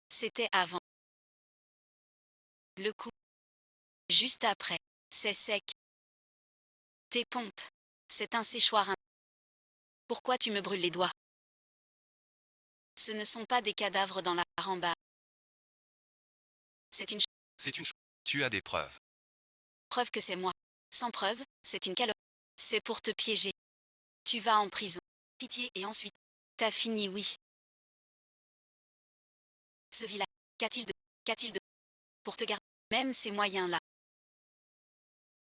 [SPEAKER 1] C'était avant. Le coup. Juste après. C'est sec. Tes pompes. C'est un séchoir. Pourquoi tu me brûles les doigts? Ce ne sont pas des cadavres dans la ramba. C'est une
[SPEAKER 2] C'est une chose. Tu as des preuves.
[SPEAKER 1] preuve que c'est moi. Sans preuve, c'est une calomnie. C'est pour te piéger. Tu vas en prison. Pitié et ensuite. T'as fini, oui. Ce village. Qu'a-t-il de pour te garder? Même ces moyens-là.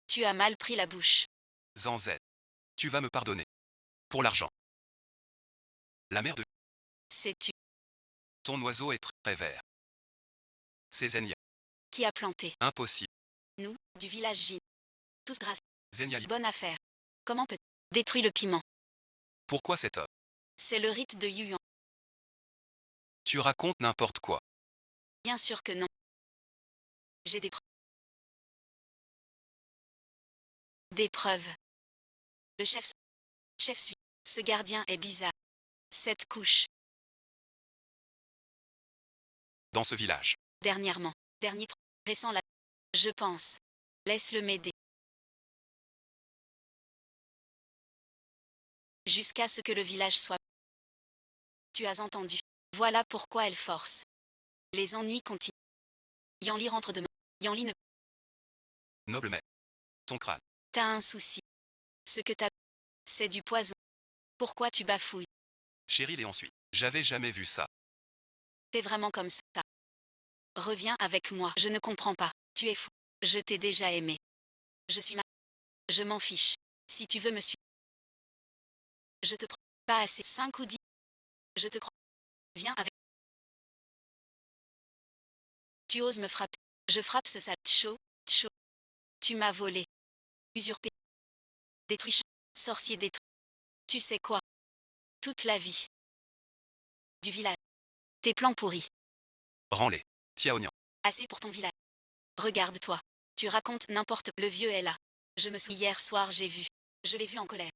[SPEAKER 1] Tu as mal pris la bouche.
[SPEAKER 2] Zanzen. Tu vas me pardonner. Pour l'argent. La mère de
[SPEAKER 1] Sais-tu
[SPEAKER 2] ton oiseau est très vert. C'est Zenya.
[SPEAKER 1] qui a planté?
[SPEAKER 2] Impossible.
[SPEAKER 1] Nous, du village J. Tous grâce.
[SPEAKER 2] Zenya.
[SPEAKER 1] Bonne affaire. Comment peut détruire le piment?
[SPEAKER 2] Pourquoi cet homme?
[SPEAKER 1] C'est le rite de Yuan.
[SPEAKER 2] Tu racontes n'importe quoi.
[SPEAKER 1] Bien sûr que non. J'ai des preuves. Des preuves. Le chef suit. Ce gardien est bizarre. Cette couche.
[SPEAKER 2] Dans ce village.
[SPEAKER 1] Dernièrement. Récent la. Je pense. Laisse-le m'aider. Jusqu'à ce que le village soit. Tu as entendu. Voilà pourquoi elle force. Les ennuis continuent. Yanli rentre demain. Yanli ne.
[SPEAKER 2] Noble maître. Ton crâne.
[SPEAKER 1] T'as un souci. Ce que t'as. C'est du poison. Pourquoi tu bafouilles?
[SPEAKER 2] Cheryl et ensuite. J'avais jamais vu ça.
[SPEAKER 1] T'es vraiment comme ça. Reviens avec moi. Je ne comprends pas. Tu es fou. Je t'ai déjà aimé. Je suis ma. Je m'en fiche. Si tu veux me suivre. Je te prends. Pas assez. 5 ou 10. Je te crois. Viens avec. Tu oses me frapper. Je frappe ce sale. Chaud. Tu m'as volé. Usurpé. Détruit. Sorcier détruit. Tu sais quoi? Toute la vie. Du village. Tes plans pourris.
[SPEAKER 2] Rends-les. Tiaonian.
[SPEAKER 1] Assez pour ton village. Regarde-toi. Tu racontes n'importe. Le vieux est là. Je me souviens hier soir j'ai vu. Je l'ai vu en colère.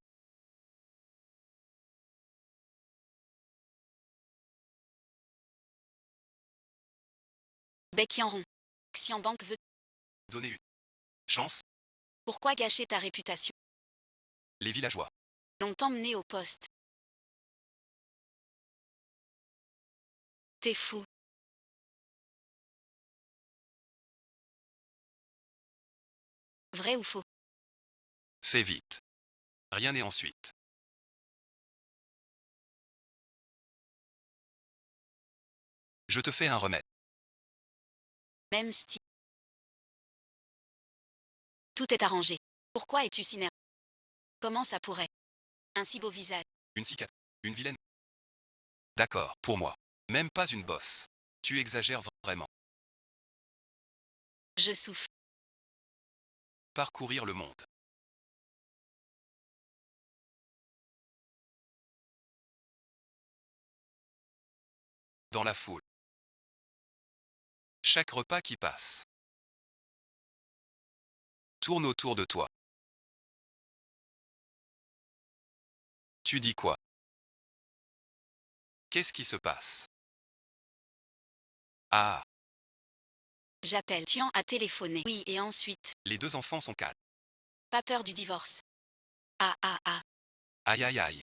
[SPEAKER 1] Bec en rond. Xianbank veut.
[SPEAKER 2] Donner une chance.
[SPEAKER 1] Pourquoi gâcher ta réputation?
[SPEAKER 2] Les villageois.
[SPEAKER 1] L'ont emmené au poste. T'es fou. Vrai ou faux?
[SPEAKER 2] Fais vite. Rien n'est ensuite. Je te fais un remède.
[SPEAKER 1] Même style. Tout est arrangé. Pourquoi es-tu si nerveux? Comment ça pourrait? Un si beau visage.
[SPEAKER 2] Une cicatrice. Une vilaine. D'accord, pour moi. Même pas une bosse. Tu exagères vraiment.
[SPEAKER 1] Je souffle.
[SPEAKER 2] Parcourir le monde. Dans la foule. Chaque repas qui passe. Tourne autour de toi. Tu dis quoi? Qu'est-ce qui se passe? Ah,
[SPEAKER 1] J'appelle. Tian a téléphoné. Oui, et ensuite.
[SPEAKER 2] les deux enfants sont calmes.
[SPEAKER 1] Pas peur du divorce. Ah ah ah.
[SPEAKER 2] Aïe aïe aïe.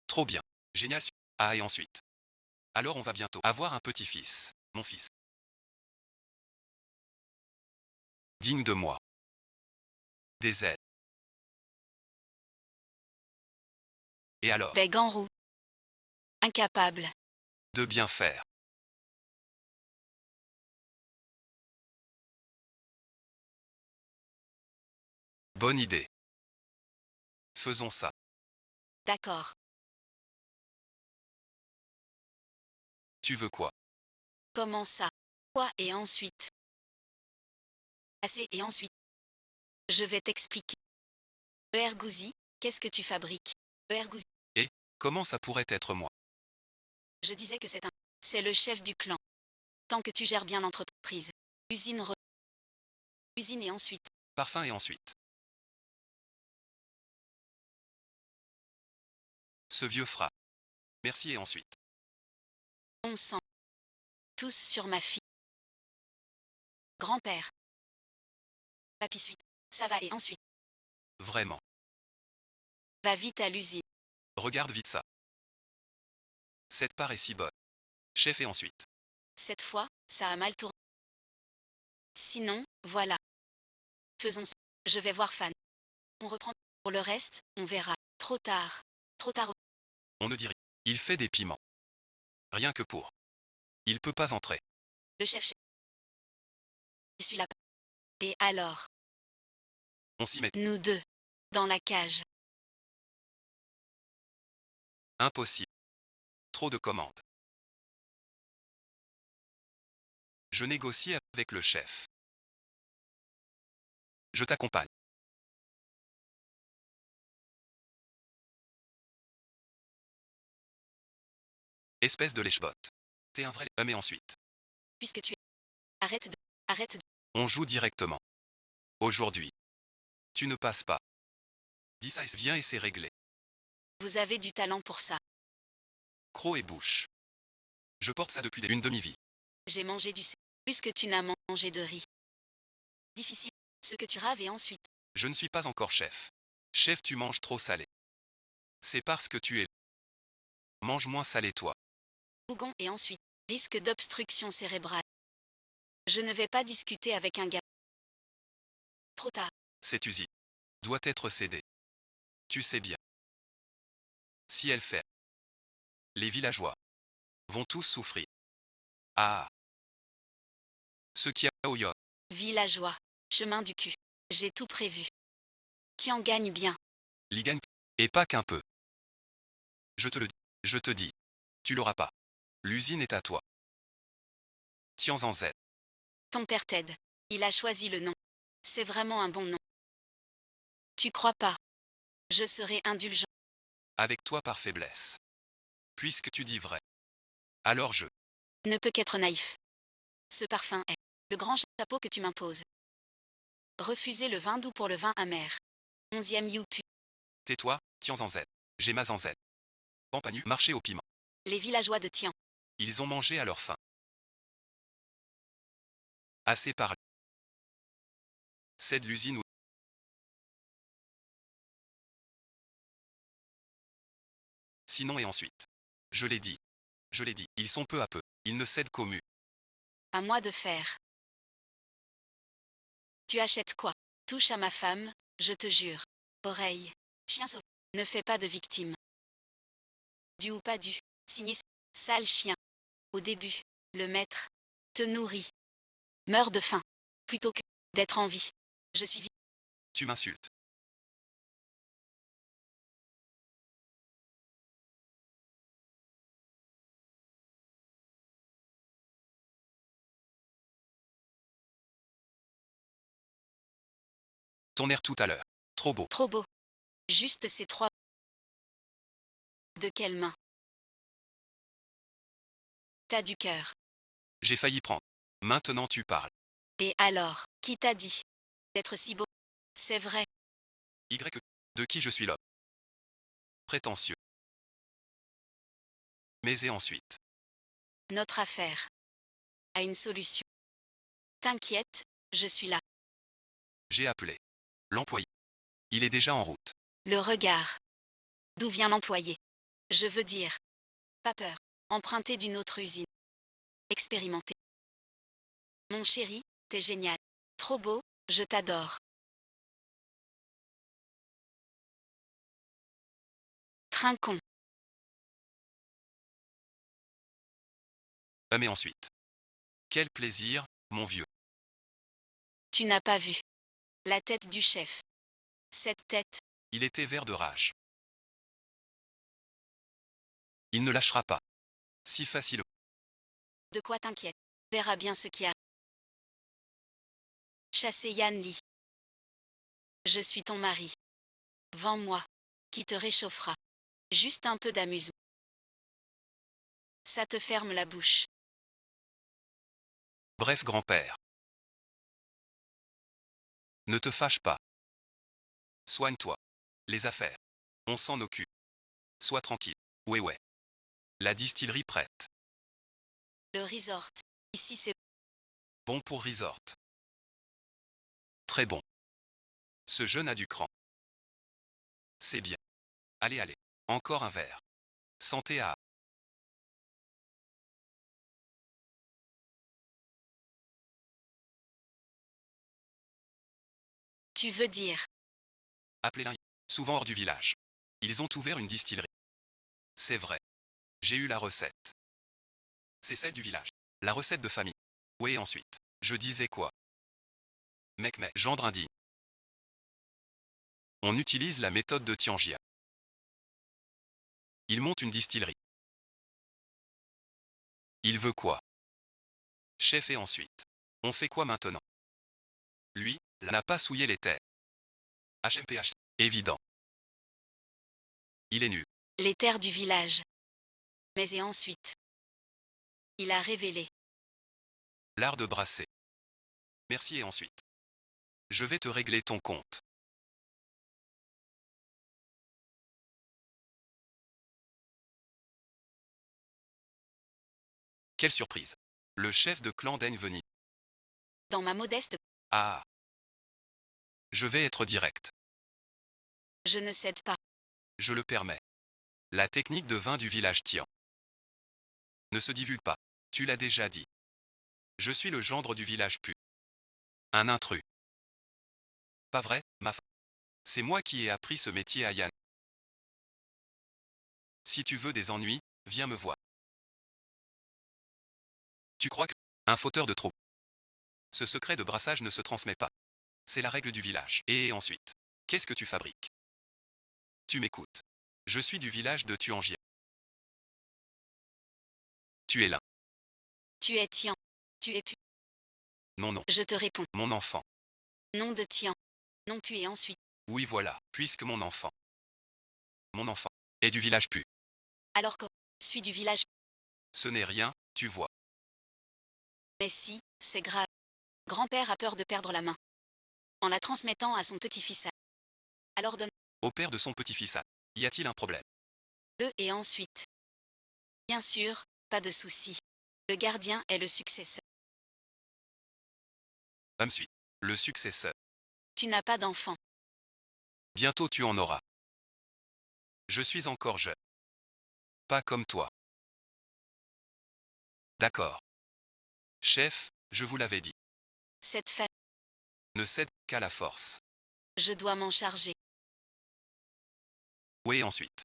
[SPEAKER 2] Trop bien. Génial. Ah et ensuite. Alors on va bientôt avoir un petit-fils, mon fils. Digne de moi. Des ailes. Et alors,
[SPEAKER 1] Beg en roue. Incapable.
[SPEAKER 2] de bien faire. Bonne idée. Faisons ça.
[SPEAKER 1] D'accord.
[SPEAKER 2] Tu veux quoi?
[SPEAKER 1] Comment ça? Quoi et ensuite? Assez et ensuite. Je vais t'expliquer. Ergouzi, qu'est-ce que tu fabriques? Ergouzi,
[SPEAKER 2] Comment ça pourrait être moi?
[SPEAKER 1] je disais que c'est le chef du clan. Tant que tu gères bien l'entreprise. Usine et ensuite.
[SPEAKER 2] Parfum et ensuite. Ce vieux fera. Merci et ensuite.
[SPEAKER 1] On sent. Tous sur ma fille. Grand-père. Papy suite. Ça va et ensuite.
[SPEAKER 2] Vraiment.
[SPEAKER 1] Va vite à l'usine.
[SPEAKER 2] Regarde vite ça. Cette part est si bonne. Chef et ensuite.
[SPEAKER 1] Cette fois, ça a mal tourné. Sinon, voilà. Faisons ça. Je vais voir Fan. On reprend. Pour le reste, on verra. Trop tard. Trop tard.
[SPEAKER 2] On ne dit rien. Il fait des piments. Rien que pour. Il peut pas entrer.
[SPEAKER 1] Le chef. Je suis là. Et alors?
[SPEAKER 2] On s'y met.
[SPEAKER 1] Nous deux. Dans la cage.
[SPEAKER 2] Impossible. Trop de commandes. Je négocie avec le chef. Je t'accompagne. Espèce de lèche-botte. T'es un vrai. Mais ensuite.
[SPEAKER 1] Puisque tu es. Arrête de. Arrête de.
[SPEAKER 2] On joue directement. Aujourd'hui. Tu ne passes pas. Dis ça et viens et c'est réglé.
[SPEAKER 1] Vous avez du talent pour ça.
[SPEAKER 2] Croc et bouche. Je porte ça depuis une demi-vie.
[SPEAKER 1] J'ai mangé du plus que tu n'as mangé de riz. Difficile. Ce que tu raves et ensuite.
[SPEAKER 2] Je ne suis pas encore chef. Chef, tu manges trop salé. C'est parce que tu es. Mange moins salé toi.
[SPEAKER 1] Bougon et ensuite. Risque d'obstruction cérébrale. Je ne vais pas discuter avec un gars. Trop tard.
[SPEAKER 2] Cette usine doit être cédée. Tu sais bien. Si elle fait. Les villageois vont tous souffrir. Ah. Ce qui a au yacht.
[SPEAKER 1] Villageois. Chemin du cul. J'ai tout prévu. Qui en gagne bien?
[SPEAKER 2] L'y gagne. Et pas qu'un peu. Je te le dis. Je te dis. Tu l'auras pas. L'usine est à toi. Tiens-en Z.
[SPEAKER 1] Ton père Ted. Il a choisi le nom. C'est vraiment un bon nom. Tu crois pas? Je serai indulgent.
[SPEAKER 2] Avec toi par faiblesse. Puisque tu dis vrai. Alors je.
[SPEAKER 1] Ne peut qu'être naïf. Ce parfum est le grand chapeau que tu m'imposes. Refuser le vin doux pour le vin amer. 11e Youpu.
[SPEAKER 2] Tais-toi, tiens-en Z. J'ai ma en Z. Campagne, marché au piment.
[SPEAKER 1] Les villageois de Tian.
[SPEAKER 2] Ils ont mangé à leur faim. Assez parlé. C'est de l'usine où. Sinon et ensuite. Je l'ai dit. Je l'ai dit. Ils sont peu à peu. Ils ne cèdent qu'au mu.
[SPEAKER 1] À moi de faire. Tu achètes quoi? Touche à ma femme, je te jure. Oreille. Chien sauve. Ne fais pas de victime. Du ou pas du. Signé. Sale chien. Au début, le maître te nourrit. Meurs de faim. Plutôt que d'être en vie. Je suis
[SPEAKER 2] Tu m'insultes. Ton air tout à l'heure. Trop beau.
[SPEAKER 1] trop beau. Juste ces trois. De quelle main? T'as du cœur.
[SPEAKER 2] J'ai failli prendre. Maintenant tu parles.
[SPEAKER 1] Et alors, qui t'a dit d'être si beau? C'est vrai.
[SPEAKER 2] Y. De qui je suis l'homme. Prétentieux. Mais et ensuite.
[SPEAKER 1] Notre affaire a une solution. T'inquiète, je suis là.
[SPEAKER 2] J'ai appelé. L'employé. Il est déjà en route.
[SPEAKER 1] Le regard. D'où vient l'employé? Je veux dire. Pas peur. Emprunté d'une autre usine. Expérimenté. Mon chéri, t'es génial. Trop beau, je t'adore. Trinquons.
[SPEAKER 2] Mais ensuite. Quel plaisir, mon vieux.
[SPEAKER 1] Tu n'as pas vu la tête du chef. Cette tête,
[SPEAKER 2] Il était vert de rage. Il ne lâchera pas. Si facile.
[SPEAKER 1] de quoi t'inquiète. Verra bien ce qui a. Chasser Yan Li. Je suis ton mari. Vends-moi. Qui te réchauffera. Juste un peu d'amusement. Ça te ferme la bouche.
[SPEAKER 2] Bref, grand-père. Ne te fâche pas. Soigne-toi. Les affaires. On s'en occupe. Sois tranquille. Ouais. La distillerie prête.
[SPEAKER 1] Le resort. Ici c'est
[SPEAKER 2] Bon pour resort. Très bon. Ce jeune a du cran. C'est bien. Allez. Encore un verre. Santé à...
[SPEAKER 1] Tu veux dire.
[SPEAKER 2] Appelez-la. Souvent hors du village. Ils ont ouvert une distillerie. C'est vrai. J'ai eu la recette. C'est celle du village. La recette de famille. Oui, ensuite. Je disais quoi? Mec, gendre indigne. On utilise la méthode de Tianjia. Il monte une distillerie. Il veut quoi? Chef, et ensuite. On fait quoi maintenant? Lui, n'a pas souillé les terres. HMPH. Évident. Il est nul.
[SPEAKER 1] Les terres du village. Mais et ensuite. Il a révélé.
[SPEAKER 2] L'art de brasser. Merci et ensuite. Je vais te régler ton compte. Quelle surprise. Le chef de clan daigne venir.
[SPEAKER 1] Dans ma modeste.
[SPEAKER 2] Ah. Je vais être direct.
[SPEAKER 1] Je ne cède pas.
[SPEAKER 2] Je le permets. La technique de vin du village Tian. Ne se divulgue pas. Tu l'as déjà dit. Je suis le gendre du village Pu. Un intrus. Pas vrai, ma femme. C'est moi qui ai appris ce métier à Yann. Si tu veux des ennuis, viens me voir. Tu crois que... Un fauteur de trop. Ce secret de brassage ne se transmet pas. C'est la règle du village. Et ensuite, qu'est-ce que tu fabriques? Tu m'écoutes. Je suis du village de Tuangia. Tu es là.
[SPEAKER 1] Tu es Tian. Tu es Pu.
[SPEAKER 2] Non.
[SPEAKER 1] Je te réponds.
[SPEAKER 2] Mon enfant.
[SPEAKER 1] Nom de Tian. Non Pu et ensuite.
[SPEAKER 2] Oui voilà, puisque mon enfant. Mon enfant. Est du village Pu.
[SPEAKER 1] Alors que. Suis du village.
[SPEAKER 2] Ce n'est rien, tu vois.
[SPEAKER 1] Mais si, c'est grave. Grand-père a peur de perdre la main. En la transmettant à son petit-fils. Alors donne.
[SPEAKER 2] Au père de son petit-fils. Y a-t-il un problème?
[SPEAKER 1] Le et ensuite. Bien sûr, pas de souci. Le gardien est le successeur.
[SPEAKER 2] Suis. Le successeur.
[SPEAKER 1] Tu n'as pas d'enfant.
[SPEAKER 2] Bientôt tu en auras. Je suis encore jeune. Pas comme toi. D'accord. Chef, je vous l'avais dit.
[SPEAKER 1] Cette femme.
[SPEAKER 2] Ne cède qu'à la force.
[SPEAKER 1] Je dois m'en charger.
[SPEAKER 2] Oui ensuite.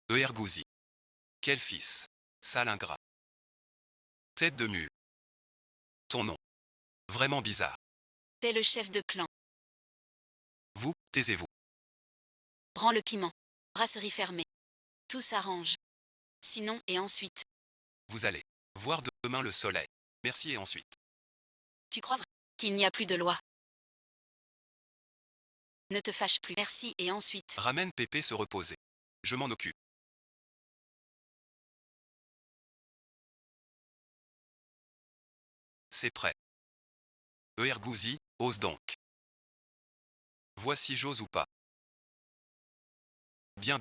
[SPEAKER 2] Ergouzi. Quel fils. Sale ingrat. Tête de mule. Ton nom. Vraiment bizarre.
[SPEAKER 1] T'es le chef de clan.
[SPEAKER 2] Vous, taisez-vous.
[SPEAKER 1] Prends le piment. Brasserie fermée. Tout s'arrange. Sinon, et ensuite.
[SPEAKER 2] Vous allez voir demain le soleil. Merci et ensuite.
[SPEAKER 1] Tu crois qu'il n'y a plus de loi? Ne te fâche plus. Merci et ensuite.
[SPEAKER 2] Ramène Pépé se reposer. Je m'en occupe. C'est prêt. Ergouzi, ose donc. Voici j'ose ou pas. Bien.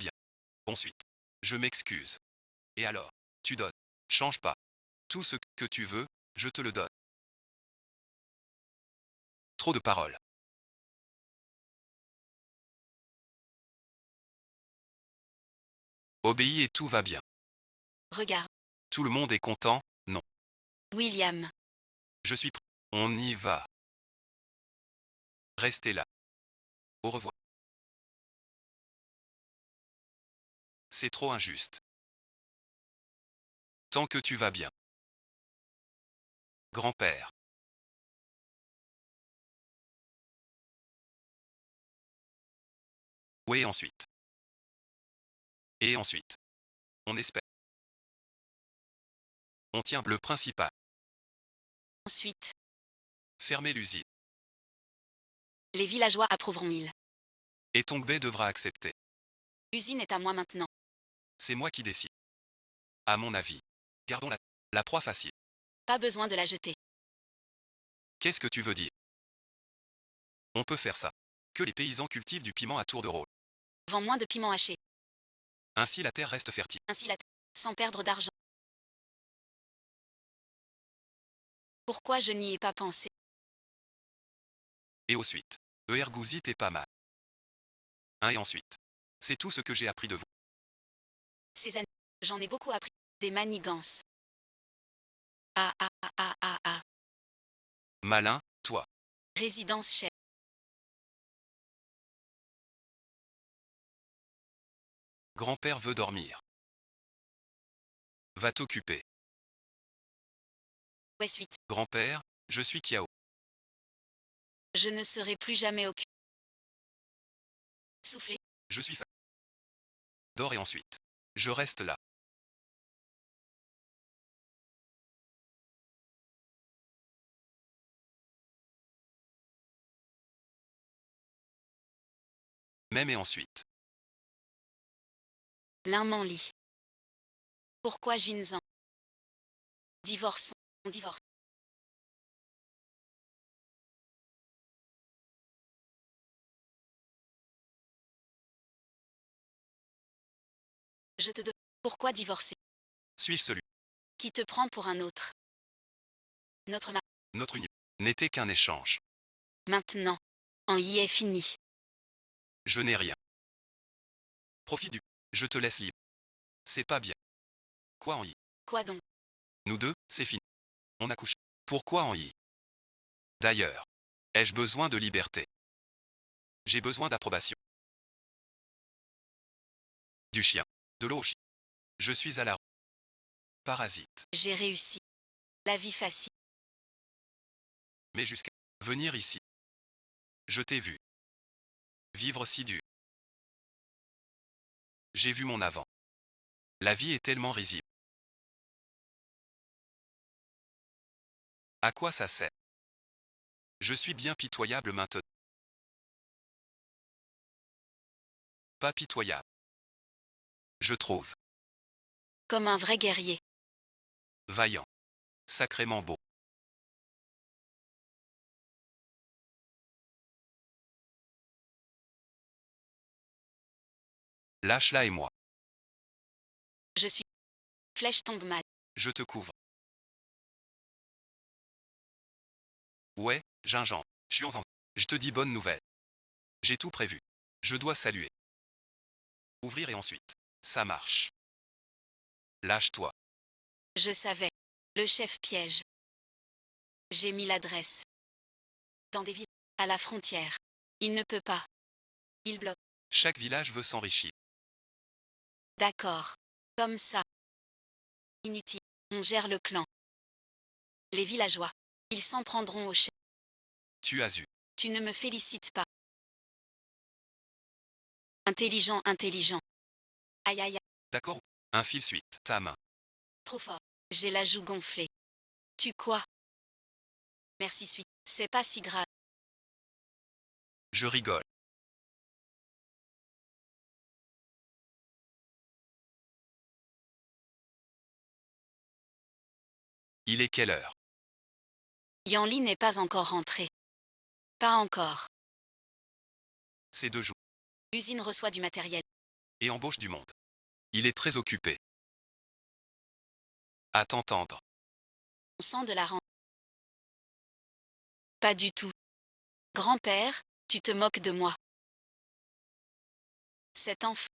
[SPEAKER 2] Ensuite. Je m'excuse. Et alors? Tu donnes. Change pas. Tout ce que tu veux, je te le donne. Trop de paroles. Obéis et tout va bien.
[SPEAKER 1] Regarde.
[SPEAKER 2] Tout le monde est content, non.
[SPEAKER 1] William.
[SPEAKER 2] Je suis prêt. On y va. Restez là. Au revoir. C'est trop injuste. Tant que tu vas bien. Grand-père. Oui, ensuite. Et ensuite. On espère. On tient le principal.
[SPEAKER 1] Ensuite,
[SPEAKER 2] Fermer l'usine.
[SPEAKER 1] les villageois approuveront 1000.
[SPEAKER 2] Et Tongbei devra accepter.
[SPEAKER 1] L'usine est à moi maintenant.
[SPEAKER 2] C'est moi qui décide. À mon avis. Gardons la proie facile.
[SPEAKER 1] Pas besoin de la jeter.
[SPEAKER 2] Qu'est-ce que tu veux dire? On peut faire ça. Que les paysans cultivent du piment à tour de rôle.
[SPEAKER 1] Vends moins de piment haché.
[SPEAKER 2] Ainsi la terre reste fertile.
[SPEAKER 1] Ainsi la sans perdre d'argent. Pourquoi je n'y ai pas pensé?
[SPEAKER 2] Et ensuite. Ergouzit est pas mal. Et ensuite. C'est tout ce que j'ai appris de vous.
[SPEAKER 1] Ces années, j'en ai beaucoup appris. Des manigances. Ah ah ah ah ah ah.
[SPEAKER 2] Malin, toi.
[SPEAKER 1] Résidence chère.
[SPEAKER 2] Grand-père veut dormir. Va t'occuper.
[SPEAKER 1] Ouais, suite.
[SPEAKER 2] Grand-père, je suis Kiao.
[SPEAKER 1] Je ne serai plus jamais occupé. Souffler.
[SPEAKER 2] Je suis Dors et ensuite. Je reste là. Même et ensuite.
[SPEAKER 1] L'un m'en lit. Pourquoi Jinzan? Divorçons. On divorce. Je te demande. Pourquoi divorcer?
[SPEAKER 2] Suis-je celui
[SPEAKER 1] Qui te prend pour un autre? Notre mari.
[SPEAKER 2] Notre union n'était qu'un échange.
[SPEAKER 1] Maintenant. En y est fini.
[SPEAKER 2] Je n'ai rien. Profite du. Je te laisse libre. C'est pas bien. Quoi en y?
[SPEAKER 1] Quoi donc?
[SPEAKER 2] Nous deux, c'est fini. On a couché. Pourquoi en y? D'ailleurs. Ai-je besoin de liberté? J'ai besoin d'approbation. Du chien. De l'eau au chien. Je suis à la parasite.
[SPEAKER 1] J'ai réussi. La vie facile.
[SPEAKER 2] Mais jusqu'à venir ici. Je t'ai vu. Vivre si dur. J'ai vu mon avant. La vie est tellement risible. À quoi ça sert? Je suis bien pitoyable maintenant. Pas pitoyable. Je trouve.
[SPEAKER 1] Comme un vrai guerrier.
[SPEAKER 2] Vaillant. Sacrément beau. Lâche-la et moi.
[SPEAKER 1] Je suis. Flèche tombe mal.
[SPEAKER 2] Je te couvre. Ouais, gingembre. Je suis en. Je te dis bonne nouvelle. J'ai tout prévu. Je dois saluer. Ouvrir et ensuite. Ça marche. Lâche-toi.
[SPEAKER 1] Je savais. Le chef piège. J'ai mis l'adresse. Dans des villes. À la frontière. Il ne peut pas. Il bloque.
[SPEAKER 2] Chaque village veut s'enrichir.
[SPEAKER 1] D'accord. Comme ça. Inutile. On gère le clan. Les villageois. Ils s'en prendront au chef.
[SPEAKER 2] Tu as eu.
[SPEAKER 1] Tu ne me félicites pas. Intelligent, intelligent. Aïe aïe aïe.
[SPEAKER 2] D'accord? Un fil suite. Ta main.
[SPEAKER 1] Trop fort. J'ai la joue gonflée. Tu quoi? Merci suite. C'est pas si grave.
[SPEAKER 2] Je rigole. Il est quelle heure?
[SPEAKER 1] Yanli n'est pas encore rentré. Pas encore.
[SPEAKER 2] C'est 2 jours.
[SPEAKER 1] L'usine reçoit du matériel.
[SPEAKER 2] Et embauche du monde. Il est très occupé. À t'entendre.
[SPEAKER 1] On sent de la rente. Pas du tout. Grand-père, tu te moques de moi. Cet enfant.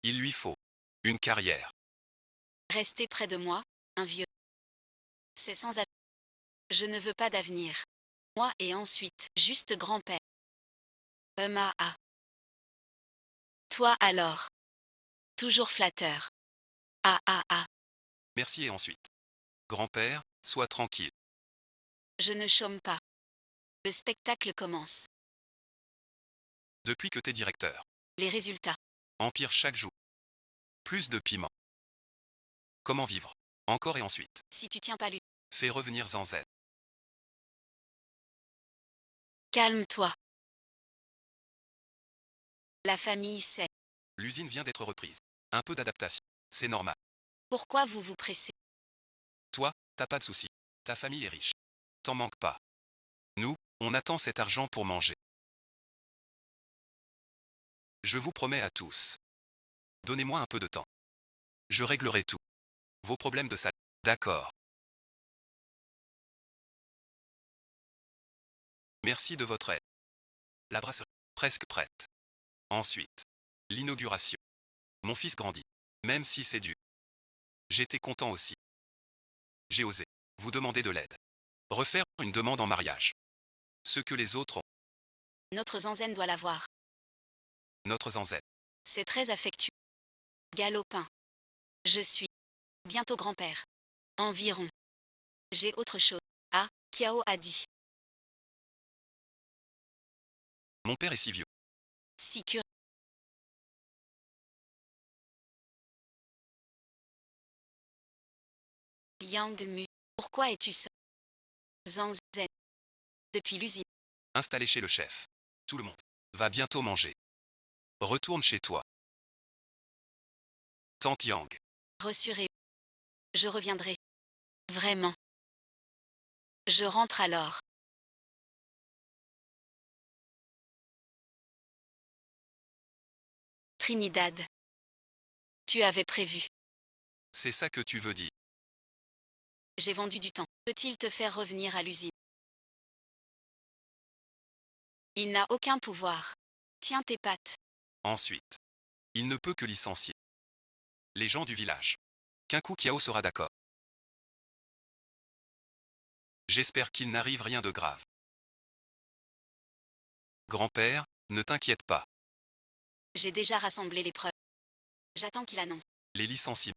[SPEAKER 2] Il lui faut. Une carrière.
[SPEAKER 1] Rester près de moi, un vieux. C'est sans avenir. Je ne veux pas d'avenir. Moi et ensuite, juste grand-père. Ah. Toi alors. Toujours flatteur. Ah.
[SPEAKER 2] Merci et ensuite. Grand-père, sois tranquille.
[SPEAKER 1] Je ne chôme pas. Le spectacle commence.
[SPEAKER 2] Depuis que t'es directeur.
[SPEAKER 1] Les résultats.
[SPEAKER 2] Empire chaque jour. Plus de piment. Comment vivre? Encore et ensuite.
[SPEAKER 1] Si tu tiens pas l'usine.
[SPEAKER 2] Fais revenir Zanzet.
[SPEAKER 1] Calme-toi. La famille sait.
[SPEAKER 2] L'usine vient d'être reprise. Un peu d'adaptation. C'est normal.
[SPEAKER 1] Pourquoi vous vous pressez?
[SPEAKER 2] Toi, t'as pas de soucis. Ta famille est riche. T'en manques pas. Nous, on attend cet argent pour manger. Je vous promets à tous. Donnez-moi un peu de temps. Je réglerai tout. Vos problèmes de salaire. D'accord. Merci de votre aide. La brasserie. Presque prête. Ensuite. L'inauguration. Mon fils grandit. Même si c'est dur. J'étais content aussi. J'ai osé. Vous demander de l'aide. Refaire une demande en mariage. Ce que les autres ont.
[SPEAKER 1] Notre Zanzen doit l'avoir.
[SPEAKER 2] Notre Zanzet.
[SPEAKER 1] C'est très affectueux. Galopin. Je suis. Bientôt grand-père. Environ. J'ai autre chose. Ah, Kiao a dit.
[SPEAKER 2] Mon père est si vieux.
[SPEAKER 1] Si curieux. Yang Mu. Pourquoi es-tu seul? Zanzen. Depuis l'usine.
[SPEAKER 2] Installé chez le chef. Tout le monde va bientôt manger. Retourne chez toi. Tante Yang.
[SPEAKER 1] Reçuré. Je reviendrai. Vraiment. Je rentre alors. Trinidad. Tu avais prévu.
[SPEAKER 2] C'est ça que tu veux dire.
[SPEAKER 1] J'ai vendu du temps. Peut-il te faire revenir à l'usine? Il n'a aucun pouvoir. Tiens tes pattes.
[SPEAKER 2] Ensuite. Il ne peut que licencier. Les gens du village. Kinku Kiao sera d'accord. J'espère qu'il n'arrive rien de grave. Grand-père, ne t'inquiète pas.
[SPEAKER 1] J'ai déjà rassemblé les preuves. J'attends qu'il annonce.
[SPEAKER 2] Les licenciements.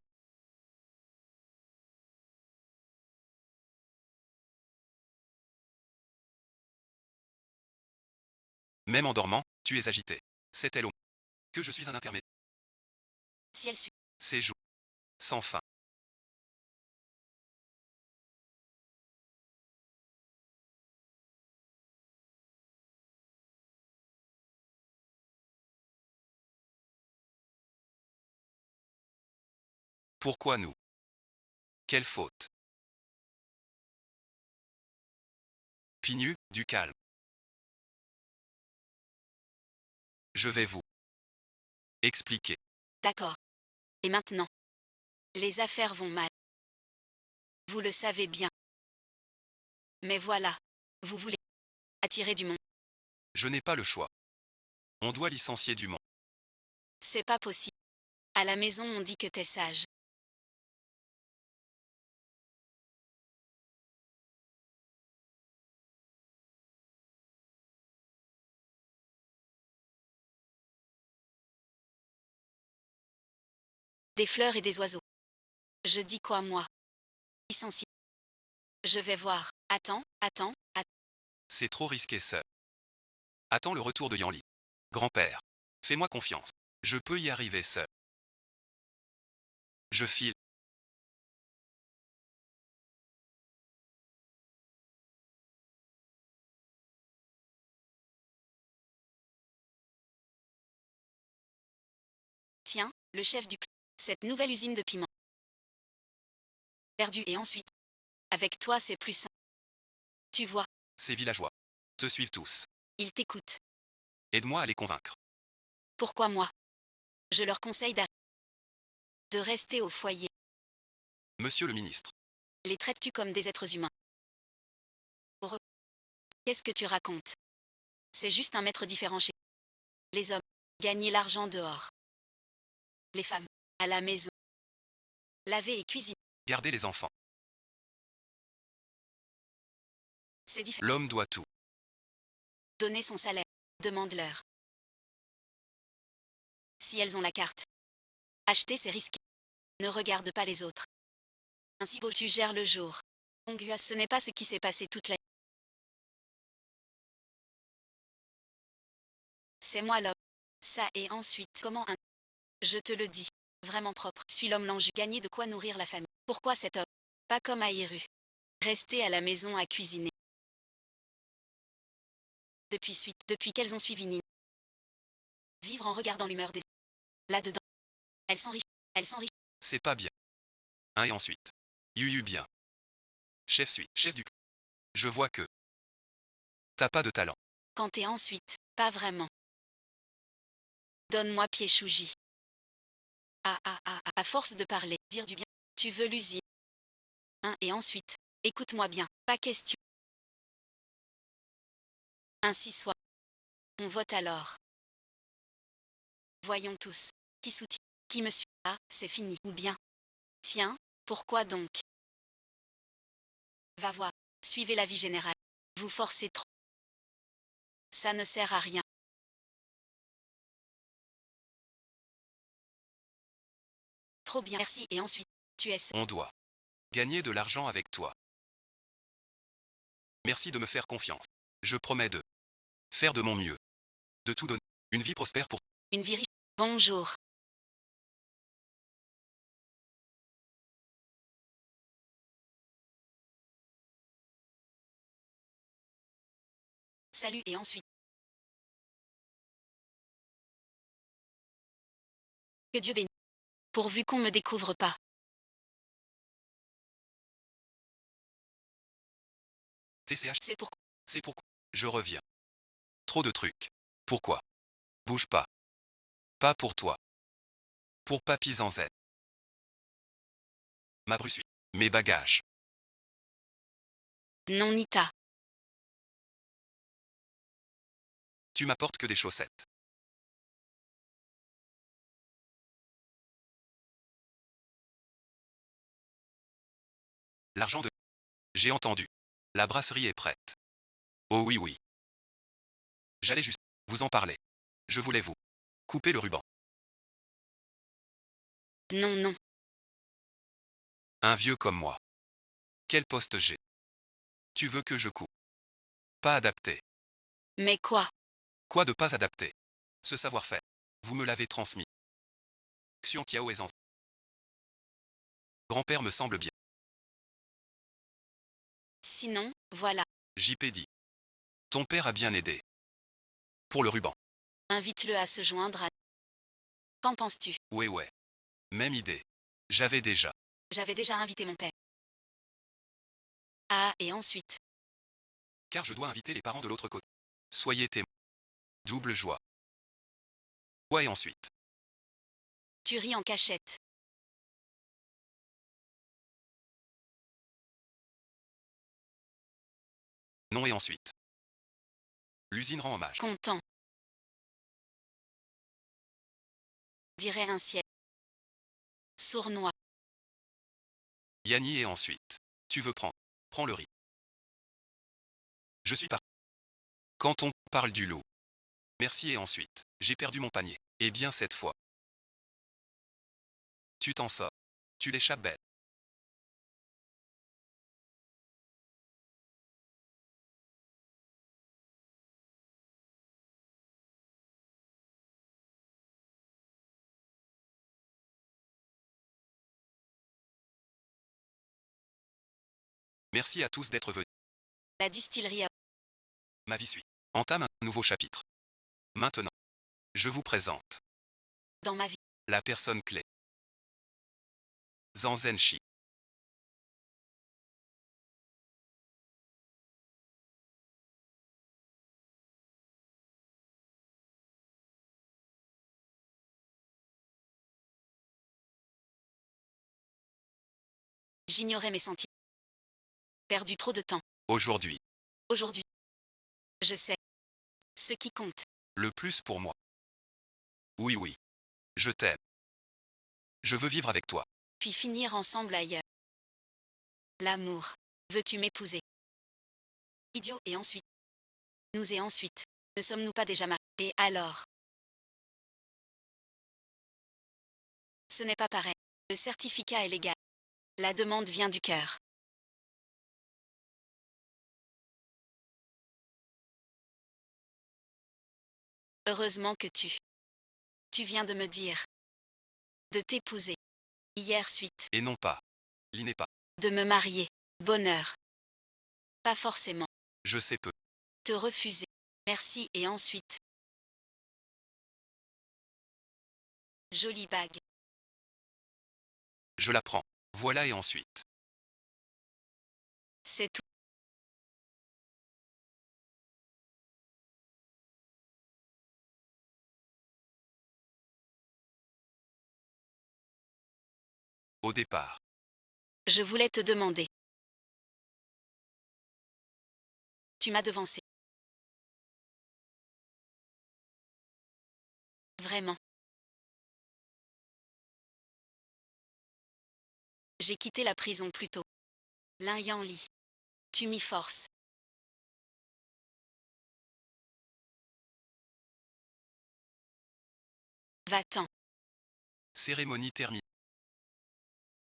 [SPEAKER 2] Même en dormant, tu es agité. C'est elle au que je suis un intermédiaire.
[SPEAKER 1] Si elle suit.
[SPEAKER 2] C'est jour. Sans fin. Pourquoi nous? Quelle faute? Pinu, du calme. Je vais vous expliquer.
[SPEAKER 1] D'accord. Et maintenant? Les affaires vont mal. Vous le savez bien. Mais voilà. Vous voulez attirer du monde.
[SPEAKER 2] Je n'ai pas le choix. On doit licencier du monde.
[SPEAKER 1] C'est pas possible. À la maison on dit que t'es sage. Des fleurs et des oiseaux. Je dis quoi moi? Licencié. Je vais voir. Attends.
[SPEAKER 2] C'est trop risqué, sœur. Attends le retour de Yanli. Grand-père. Fais-moi confiance. Je peux y arriver, sœur. Je file.
[SPEAKER 1] Tiens, le chef du cette nouvelle usine de piment. Perdu et ensuite. Avec toi c'est plus simple. Tu vois,
[SPEAKER 2] Ces villageois te suivent tous.
[SPEAKER 1] ils t'écoutent.
[SPEAKER 2] Aide-moi à les convaincre.
[SPEAKER 1] Pourquoi moi? Je leur conseille de rester au foyer.
[SPEAKER 2] Monsieur le ministre.
[SPEAKER 1] Les traites-tu comme des êtres humains? Pour eux. Qu'est-ce que tu racontes? C'est juste un maître différent chez les hommes. Gagner l'argent dehors. Les femmes. À la maison. Laver et cuisiner.
[SPEAKER 2] Gardez les enfants.
[SPEAKER 1] C'est différent.
[SPEAKER 2] L'homme doit tout.
[SPEAKER 1] Donner son salaire. Demande-leur. Si elles ont la carte. Acheter c'est risqué. Ne regarde pas les autres. Ainsi tu gères le jour. Ongua, ce n'est pas ce qui s'est passé toute la. C'est moi l'homme. Ça et ensuite, comment un... Je te le dis, vraiment propre. Suis l'homme l'ange, gagner de quoi nourrir la famille. Pourquoi cet homme? Pas comme à Hieru. Rester à la maison à cuisiner. Depuis qu'elles ont suivi Nîmes. Vivre en regardant l'humeur des... Là-dedans. Elle s'enrichit. Elle s'enrichit.
[SPEAKER 2] C'est pas bien. Hein et ensuite. Bien. Chef du... Je vois que... T'as pas de talent.
[SPEAKER 1] Quand et ensuite, pas vraiment. Donne-moi pied chouji. À force de parler, dire du bien. Tu veux l'usine. Hein et ensuite, écoute-moi bien, pas question. Ainsi soit. On vote alors. Voyons tous. Qui soutient? Qui me suit? Ah, c'est fini. Ou bien. Tiens, pourquoi donc? Va voir. Suivez l'avis général. Vous forcez trop. Ça ne sert à rien. Trop bien. Merci. Et ensuite, tu es...
[SPEAKER 2] On doit gagner de l'argent avec toi. Merci de me faire confiance. Je promets de faire de mon mieux. De tout donner. Une vie prospère pour...
[SPEAKER 1] Une vie riche. Bonjour. Salut et ensuite. Que Dieu bénisse. Pourvu qu'on me découvre pas.
[SPEAKER 2] TCH.
[SPEAKER 1] C'est pourquoi.
[SPEAKER 2] C'est pourquoi. Je reviens. Trop de trucs. Pourquoi? Bouge pas. Pas pour toi. Pour Papy Z. Ma brusuie. Mes bagages.
[SPEAKER 1] Non, Nita.
[SPEAKER 2] Tu m'apportes que des chaussettes. L'argent de... J'ai entendu. La brasserie est prête. Oh oui oui. J'allais juste vous en parler. Je voulais vous couper le ruban.
[SPEAKER 1] Non, non.
[SPEAKER 2] Un vieux comme moi. Quel poste j'ai? Tu veux que je coupe? Pas adapté.
[SPEAKER 1] Mais quoi?
[SPEAKER 2] Quoi de pas adapté? Ce savoir-faire. Vous me l'avez transmis. Xion Kiao Ezan. Grand-père me semble bien.
[SPEAKER 1] Sinon, voilà.
[SPEAKER 2] JP dit. Ton père a bien aidé. Pour le ruban.
[SPEAKER 1] Invite-le à se joindre à... Qu'en penses-tu?
[SPEAKER 2] Ouais. Même idée. J'avais déjà.
[SPEAKER 1] J'avais déjà invité mon père. Ah, et ensuite.
[SPEAKER 2] Car je dois inviter les parents de l'autre côté. Soyez témoins. Double joie. Ouais et ensuite.
[SPEAKER 1] Tu ris en cachette.
[SPEAKER 2] Non et ensuite. L'usine rend hommage.
[SPEAKER 1] Content. Dirait un ciel. Sournois.
[SPEAKER 2] Yanni et ensuite. Tu veux prendre. Prends le riz. Je suis parti. Quand on parle du loup. Merci et ensuite. J'ai perdu mon panier. Et bien cette fois. Tu t'en sors. Tu l'échappes belle. Merci à tous d'être venus.
[SPEAKER 1] La distillerie à...
[SPEAKER 2] Ma vie suit. Entame un nouveau chapitre. Maintenant. Je vous présente.
[SPEAKER 1] Dans ma vie.
[SPEAKER 2] La personne clé. Zanzenshi.
[SPEAKER 1] J'ignorais mes sentiments. Perdu trop de temps.
[SPEAKER 2] Aujourd'hui.
[SPEAKER 1] Aujourd'hui. Je sais. Ce qui compte.
[SPEAKER 2] Le plus pour moi. Oui. Je t'aime. Je veux vivre avec toi.
[SPEAKER 1] Puis finir ensemble ailleurs. L'amour. Veux-tu m'épouser? Idiot. Et ensuite. Nous et ensuite. Ne sommes-nous pas déjà mariés? Et alors? Ce n'est pas pareil. Le certificat est légal. La demande vient du cœur. Heureusement que tu Tu viens de me dire. De t'épouser. Hier suite.
[SPEAKER 2] Et non pas. Li n'est pas.
[SPEAKER 1] De me marier. Bonheur. Pas forcément.
[SPEAKER 2] Je sais peu.
[SPEAKER 1] Te refuser. Merci et ensuite. Jolie bague.
[SPEAKER 2] Je la prends. Voilà et ensuite.
[SPEAKER 1] C'est tout.
[SPEAKER 2] Au départ.
[SPEAKER 1] Je voulais te demander. Tu m'as devancé. Vraiment. J'ai quitté la prison plus tôt. L'un Yan Li. Tu m'y forces. Va-t'en.
[SPEAKER 2] Cérémonie terminée.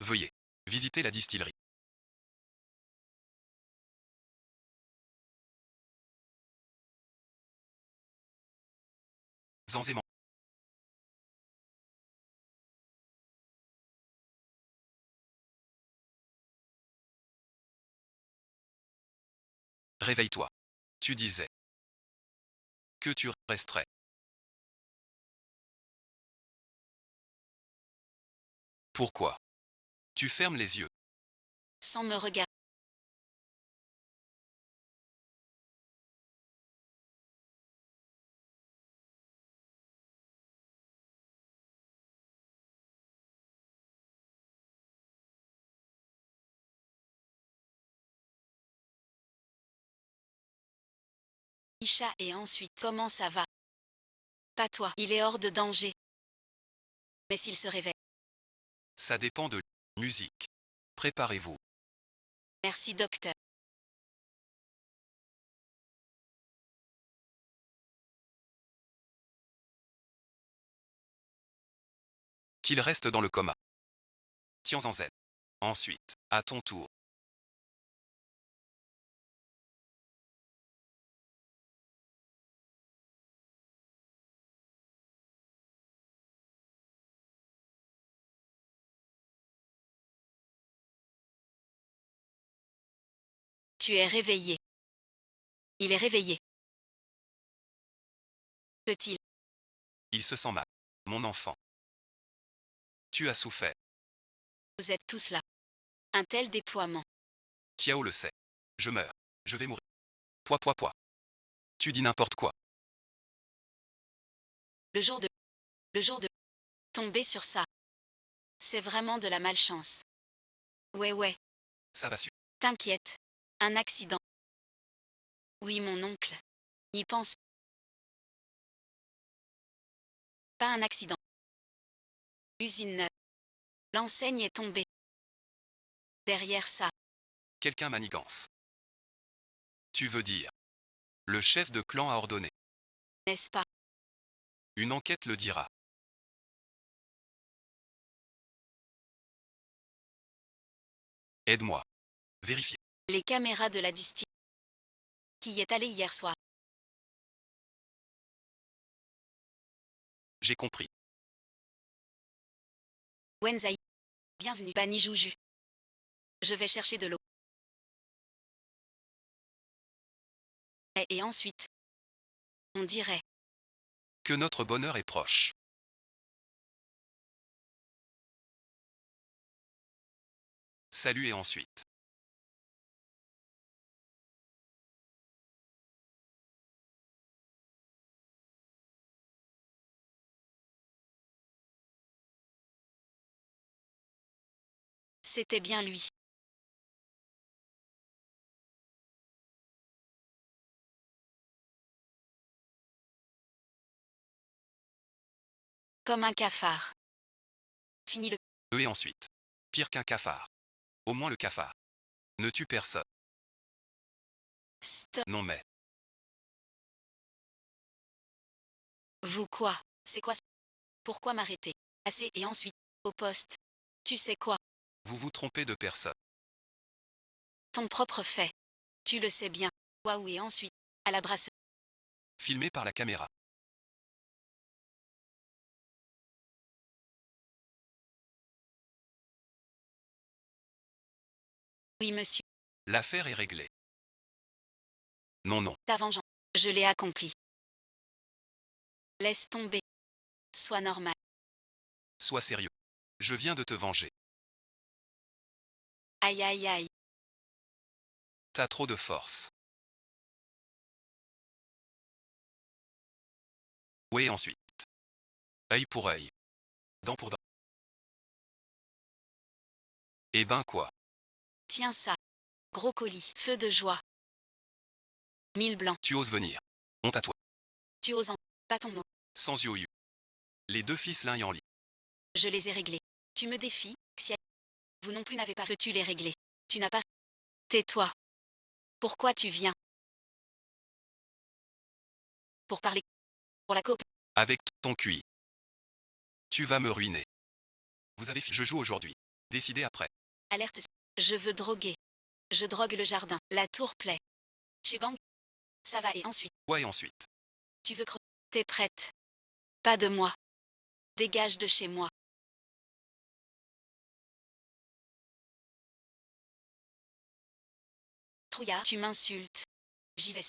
[SPEAKER 2] Veuillez visiter la distillerie. Zanzéman. Réveille-toi. Tu disais que tu resterais. Pourquoi? Tu fermes les yeux.
[SPEAKER 1] Sans me regarder. Isha et ensuite. Comment ça va? Pas toi. Il est hors de danger. Mais s'il se réveille.
[SPEAKER 2] Ça dépend de musique. Préparez-vous.
[SPEAKER 1] Merci docteur.
[SPEAKER 2] Qu'il reste dans le coma. Tianzanzen. Ensuite, à ton tour.
[SPEAKER 1] Tu es réveillé. Il est réveillé. Peut-il?
[SPEAKER 2] Il se sent mal. Mon enfant. Tu as souffert.
[SPEAKER 1] Vous êtes tous là. Un tel déploiement.
[SPEAKER 2] Kiao le sait. Je meurs. Je vais mourir. Poids. Tu dis n'importe quoi.
[SPEAKER 1] Le jour de. Le jour de. Tomber sur ça. C'est vraiment de la malchance. Ouais.
[SPEAKER 2] Ça va su.
[SPEAKER 1] T'inquiète. Un accident. Oui, mon oncle. N'y pense pas. Un accident. Usine neuve. L'enseigne est tombée. Derrière ça.
[SPEAKER 2] Quelqu'un manigance. Tu veux dire. Le chef de clan a ordonné.
[SPEAKER 1] N'est-ce pas?
[SPEAKER 2] Une enquête le dira. Aide-moi. Vérifiez.
[SPEAKER 1] Les caméras de la distillerie. Qui y est allé hier soir?
[SPEAKER 2] J'ai compris.
[SPEAKER 1] Wenzai. Bienvenue. Bani Juju. Je vais chercher de l'eau. Et ensuite. On dirait.
[SPEAKER 2] Que notre bonheur est proche. Salut et ensuite.
[SPEAKER 1] C'était bien lui. Comme un cafard. Fini le.
[SPEAKER 2] Et ensuite. Pire qu'un cafard. Au moins le cafard. Ne tue personne.
[SPEAKER 1] Stop.
[SPEAKER 2] Non mais.
[SPEAKER 1] Vous quoi? C'est quoi ça? Pourquoi m'arrêter? Assez et ensuite. Au poste. Tu sais quoi?
[SPEAKER 2] Vous vous trompez de personne.
[SPEAKER 1] Ton propre fait. Tu le sais bien. Waouh et ensuite. À la brasserie.
[SPEAKER 2] Filmé par la caméra.
[SPEAKER 1] Oui, monsieur.
[SPEAKER 2] L'affaire est réglée. Non, non.
[SPEAKER 1] Ta vengeance. Je l'ai accomplie. Laisse tomber. Sois normal.
[SPEAKER 2] Sois sérieux. Je viens de te venger.
[SPEAKER 1] Aïe aïe aïe.
[SPEAKER 2] T'as trop de force. Oui, ensuite. Œil pour œil. Dent pour dent. Eh ben quoi?
[SPEAKER 1] Tiens ça. Gros colis. Feu de joie. 1000 blancs.
[SPEAKER 2] Tu oses venir. Honte à toi.
[SPEAKER 1] Tu oses en. Pas ton mot.
[SPEAKER 2] Sans yo-yo. Les deux fils l'un y en lit.
[SPEAKER 1] Je les ai réglés. Tu me défies, Xia. Vous non plus n'avez pas pu les régler. Tu n'as pas. Tais-toi. Pourquoi tu viens? Pour parler. Pour la coupe.
[SPEAKER 2] Avec ton QI. Tu vas me ruiner. Vous avez je joue aujourd'hui. Décidez après.
[SPEAKER 1] Alerte. Je veux droguer. Je drogue le jardin. La tour plaît. Chez Bang. Ça va et ensuite.
[SPEAKER 2] Ouais, et ensuite.
[SPEAKER 1] Tu veux crever. T'es prête. Pas de moi. Dégage de chez moi. Trouillard, tu m'insultes. J'y vais.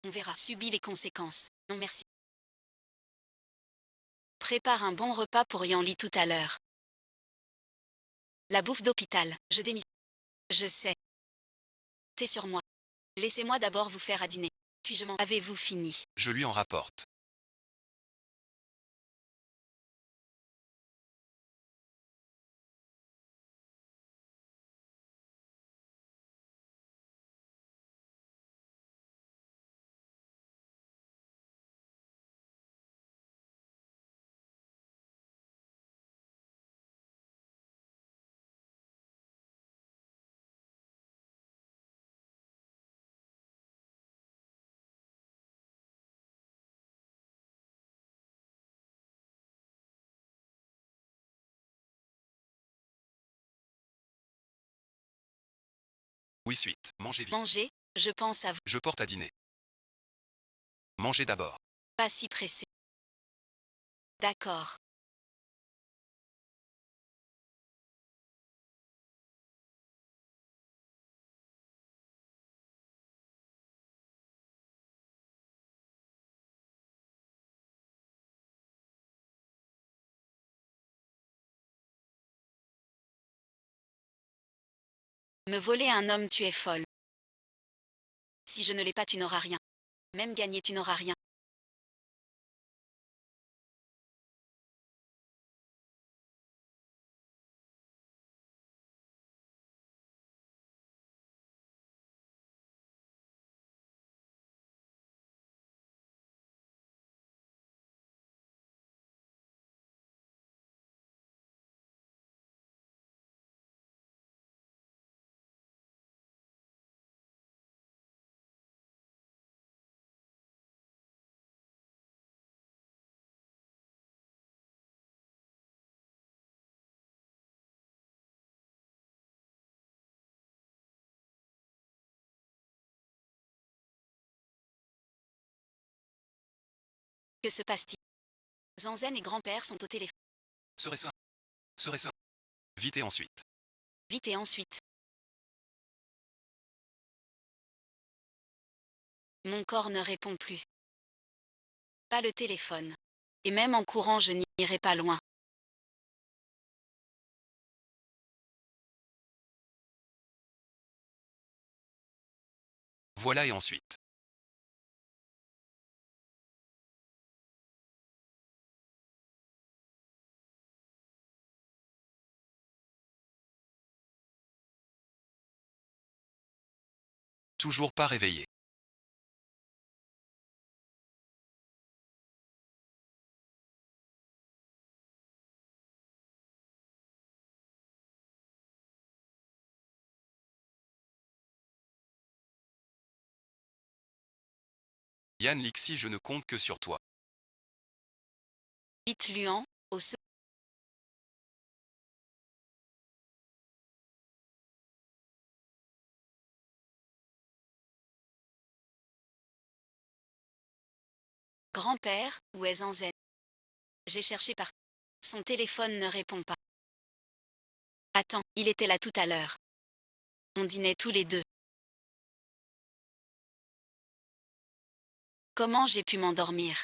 [SPEAKER 1] On verra. Subis les conséquences. Non merci. Prépare un bon repas pour Yanli tout à l'heure. La bouffe d'hôpital. Je démissionne. Je sais. T'es sur moi. Laissez-moi d'abord vous faire à dîner. Puis je m'en. Avez-vous fini?
[SPEAKER 2] Je lui en rapporte. Oui, suite. Mangez vite.
[SPEAKER 1] Manger, je pense à vous.
[SPEAKER 2] Je porte à dîner. Mangez d'abord.
[SPEAKER 1] Pas si pressé. D'accord. Me voler un homme, tu es folle. Si je ne l'ai pas, tu n'auras rien. Même gagné, tu n'auras rien. Que se passe-t-il? Zanzen et grand-père sont au téléphone.
[SPEAKER 2] Serait-ce un? Serait-ce un? Vite et ensuite.
[SPEAKER 1] Vite et ensuite. Mon corps ne répond plus. Pas le téléphone. Et même en courant, je n'irai pas loin.
[SPEAKER 2] Voilà et ensuite. Toujours pas réveillé. Yann Lixi, je ne compte que sur toi.
[SPEAKER 1] Vite Luan, au secours. Grand-père, où est Zanzen? J'ai cherché par. Son téléphone ne répond pas. Attends, il était là tout à l'heure. On dînait tous les deux. Comment j'ai pu m'endormir?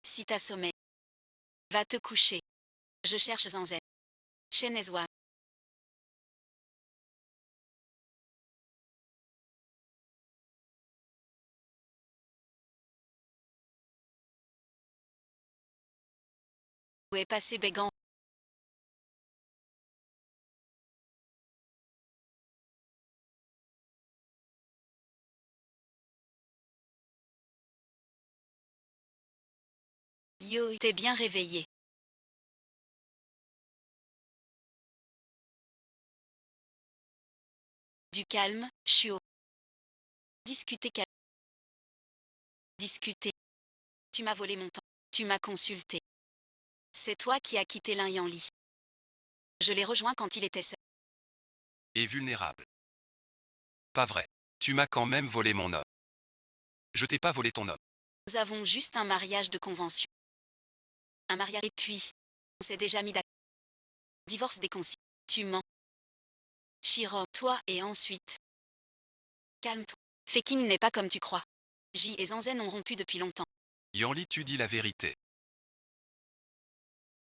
[SPEAKER 1] Si t'assommais. Va te coucher. Je cherche Zanzet. Chenezwa. Où est passé Bégan? Yo, t'es bien réveillé. Du calme, Chuo. Discuter calme. Discuter. Tu m'as volé mon temps. Tu m'as consulté. C'est toi qui as quitté l'un Yanli. Je l'ai rejoint quand il était seul.
[SPEAKER 2] Et vulnérable. Pas vrai. Tu m'as quand même volé mon homme. Je t'ai pas volé ton homme.
[SPEAKER 1] Nous avons juste un mariage de convention. Un mariage et puis, on s'est déjà mis d'accord. Divorce déconseillé. Tu mens. Shiro, toi et ensuite. Calme-toi. Fekin n'est pas comme tu crois. J et Zanzen ont rompu depuis longtemps.
[SPEAKER 2] Yanli, tu dis la vérité.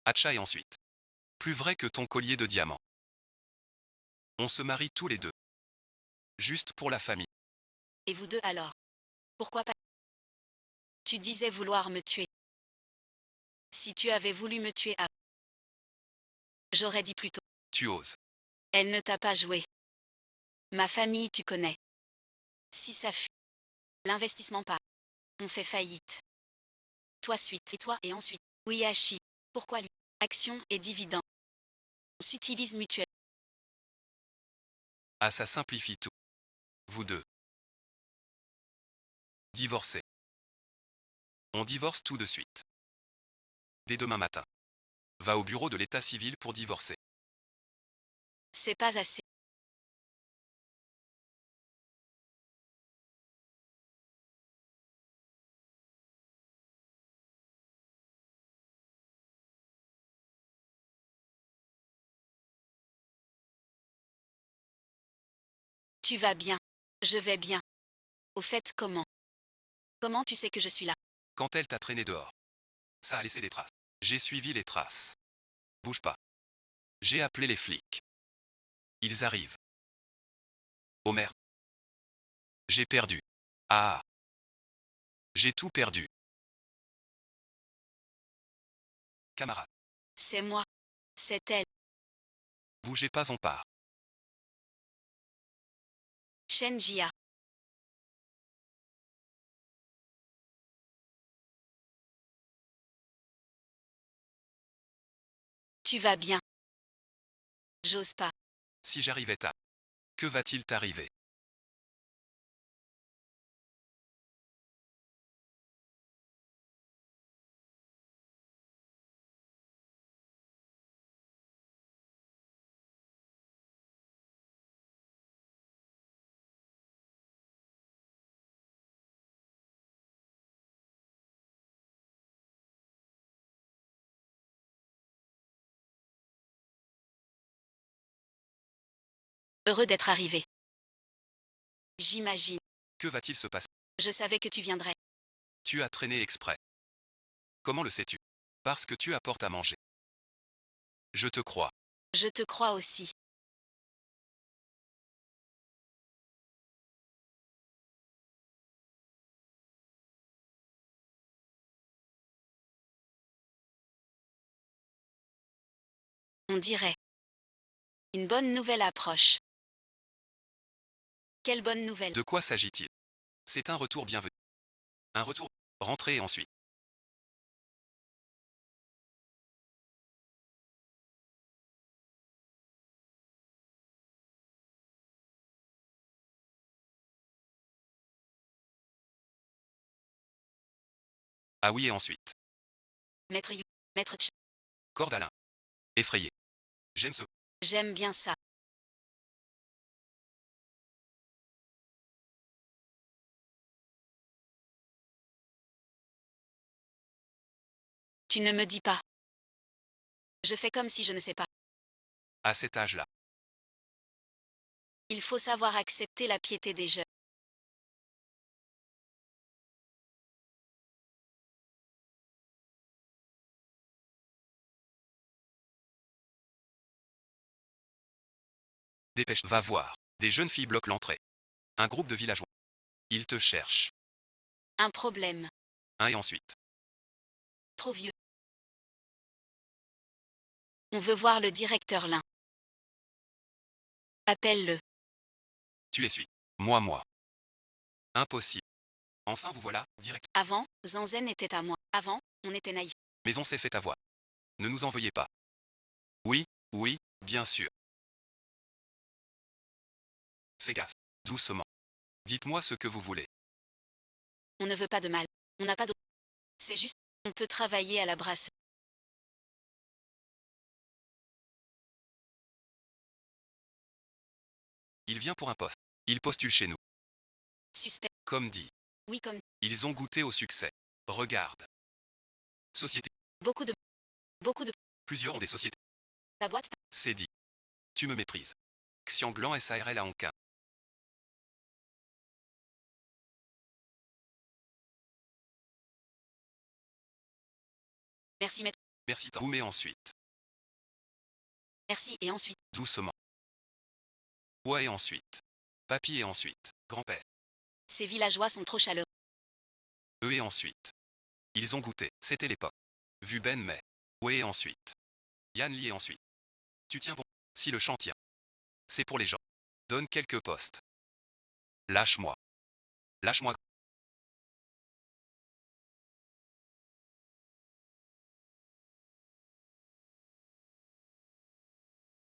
[SPEAKER 2] Hacha et ensuite. Plus vrai que ton collier de diamants. On se marie tous les deux. Juste pour la famille.
[SPEAKER 1] Et vous deux alors? Pourquoi pas? Tu disais vouloir me tuer. Si tu avais voulu me tuer j'aurais dit plutôt.
[SPEAKER 2] Tu oses.
[SPEAKER 1] Elle ne t'a pas joué. Ma famille, tu connais. Si ça fut. L'investissement pas. On fait faillite. Toi suite et toi et ensuite. Oui Hachi. Pourquoi lui? Action et dividende. On s'utilise mutuellement.
[SPEAKER 2] Ah, ça simplifie tout. Vous deux. Divorcés. On divorce tout de suite. Dès demain matin. Va au bureau de l'état civil pour divorcer.
[SPEAKER 1] C'est pas assez. Tu vas bien. Je vais bien. Au fait, comment? Comment tu sais que je suis là?
[SPEAKER 2] Quand elle t'a traîné dehors. Ça a laissé des traces. J'ai suivi les traces. Bouge pas. J'ai appelé les flics. Ils arrivent. Oh merde. J'ai perdu. Ah. J'ai tout perdu. Camarade.
[SPEAKER 1] C'est moi. C'est elle.
[SPEAKER 2] Bougez pas, on part.
[SPEAKER 1] Shenjia. Tu vas bien. J'ose pas.
[SPEAKER 2] Si j'arrivais à. Que va-t-il t'arriver?
[SPEAKER 1] Heureux d'être arrivé. J'imagine.
[SPEAKER 2] Que va-t-il se passer?
[SPEAKER 1] Je savais que tu viendrais.
[SPEAKER 2] Tu as traîné exprès. Comment le sais-tu? Parce que tu apportes à manger. Je te crois.
[SPEAKER 1] Je te crois aussi. On dirait. Une bonne nouvelle approche. Quelle bonne nouvelle?
[SPEAKER 2] De quoi s'agit-il? C'est un retour bienvenu. Un retour. Rentrez ensuite. Ah oui, et ensuite.
[SPEAKER 1] Maître Yu. Maître Ch.
[SPEAKER 2] Cordalin. Effrayé. J'aime ce.
[SPEAKER 1] J'aime bien ça. Tu ne me dis pas. Je fais comme si je ne sais pas.
[SPEAKER 2] À cet âge-là.
[SPEAKER 1] Il faut savoir accepter la piété des jeunes.
[SPEAKER 2] Dépêche, va voir. Des jeunes filles bloquent l'entrée. Un groupe de villageois. Ils te cherchent.
[SPEAKER 1] Un problème.
[SPEAKER 2] Un et ensuite.
[SPEAKER 1] Trop vieux. On veut voir le directeur Lin. Appelle-le.
[SPEAKER 2] Tu essuies. Moi. Impossible. Enfin vous voilà, direct.
[SPEAKER 1] Avant, Zanzen était à moi. Avant, on était naïf.
[SPEAKER 2] Mais on s'est fait avoir. Ne nous en veuillez pas. Oui, bien sûr. Fais gaffe. Doucement. Dites-moi ce que vous voulez.
[SPEAKER 1] On ne veut pas de mal. On n'a pas de... C'est juste, on peut travailler à la brasse.
[SPEAKER 2] Il vient pour un poste. Il postule chez nous.
[SPEAKER 1] Suspect.
[SPEAKER 2] Comme dit.
[SPEAKER 1] Oui, comme
[SPEAKER 2] Ils ont goûté au succès. Regarde. Société.
[SPEAKER 1] beaucoup de...
[SPEAKER 2] Plusieurs ont des sociétés.
[SPEAKER 1] Ta boîte.
[SPEAKER 2] C'est dit. Tu me méprises. Xianglan SARL à Anquin.
[SPEAKER 1] Merci, maître.
[SPEAKER 2] Merci. Boum et ensuite.
[SPEAKER 1] Merci, et ensuite.
[SPEAKER 2] Doucement. Ouais et ensuite. Papy et ensuite. Grand-père.
[SPEAKER 1] Ces villageois sont trop chaleureux.
[SPEAKER 2] Eux et ensuite. Ils ont goûté. C'était l'époque. Vu Ben mais. Ouais et ensuite. Yan Li et ensuite. Tu tiens bon. Si le chant tient. C'est pour les gens. Donne quelques postes. Lâche-moi. Lâche-moi.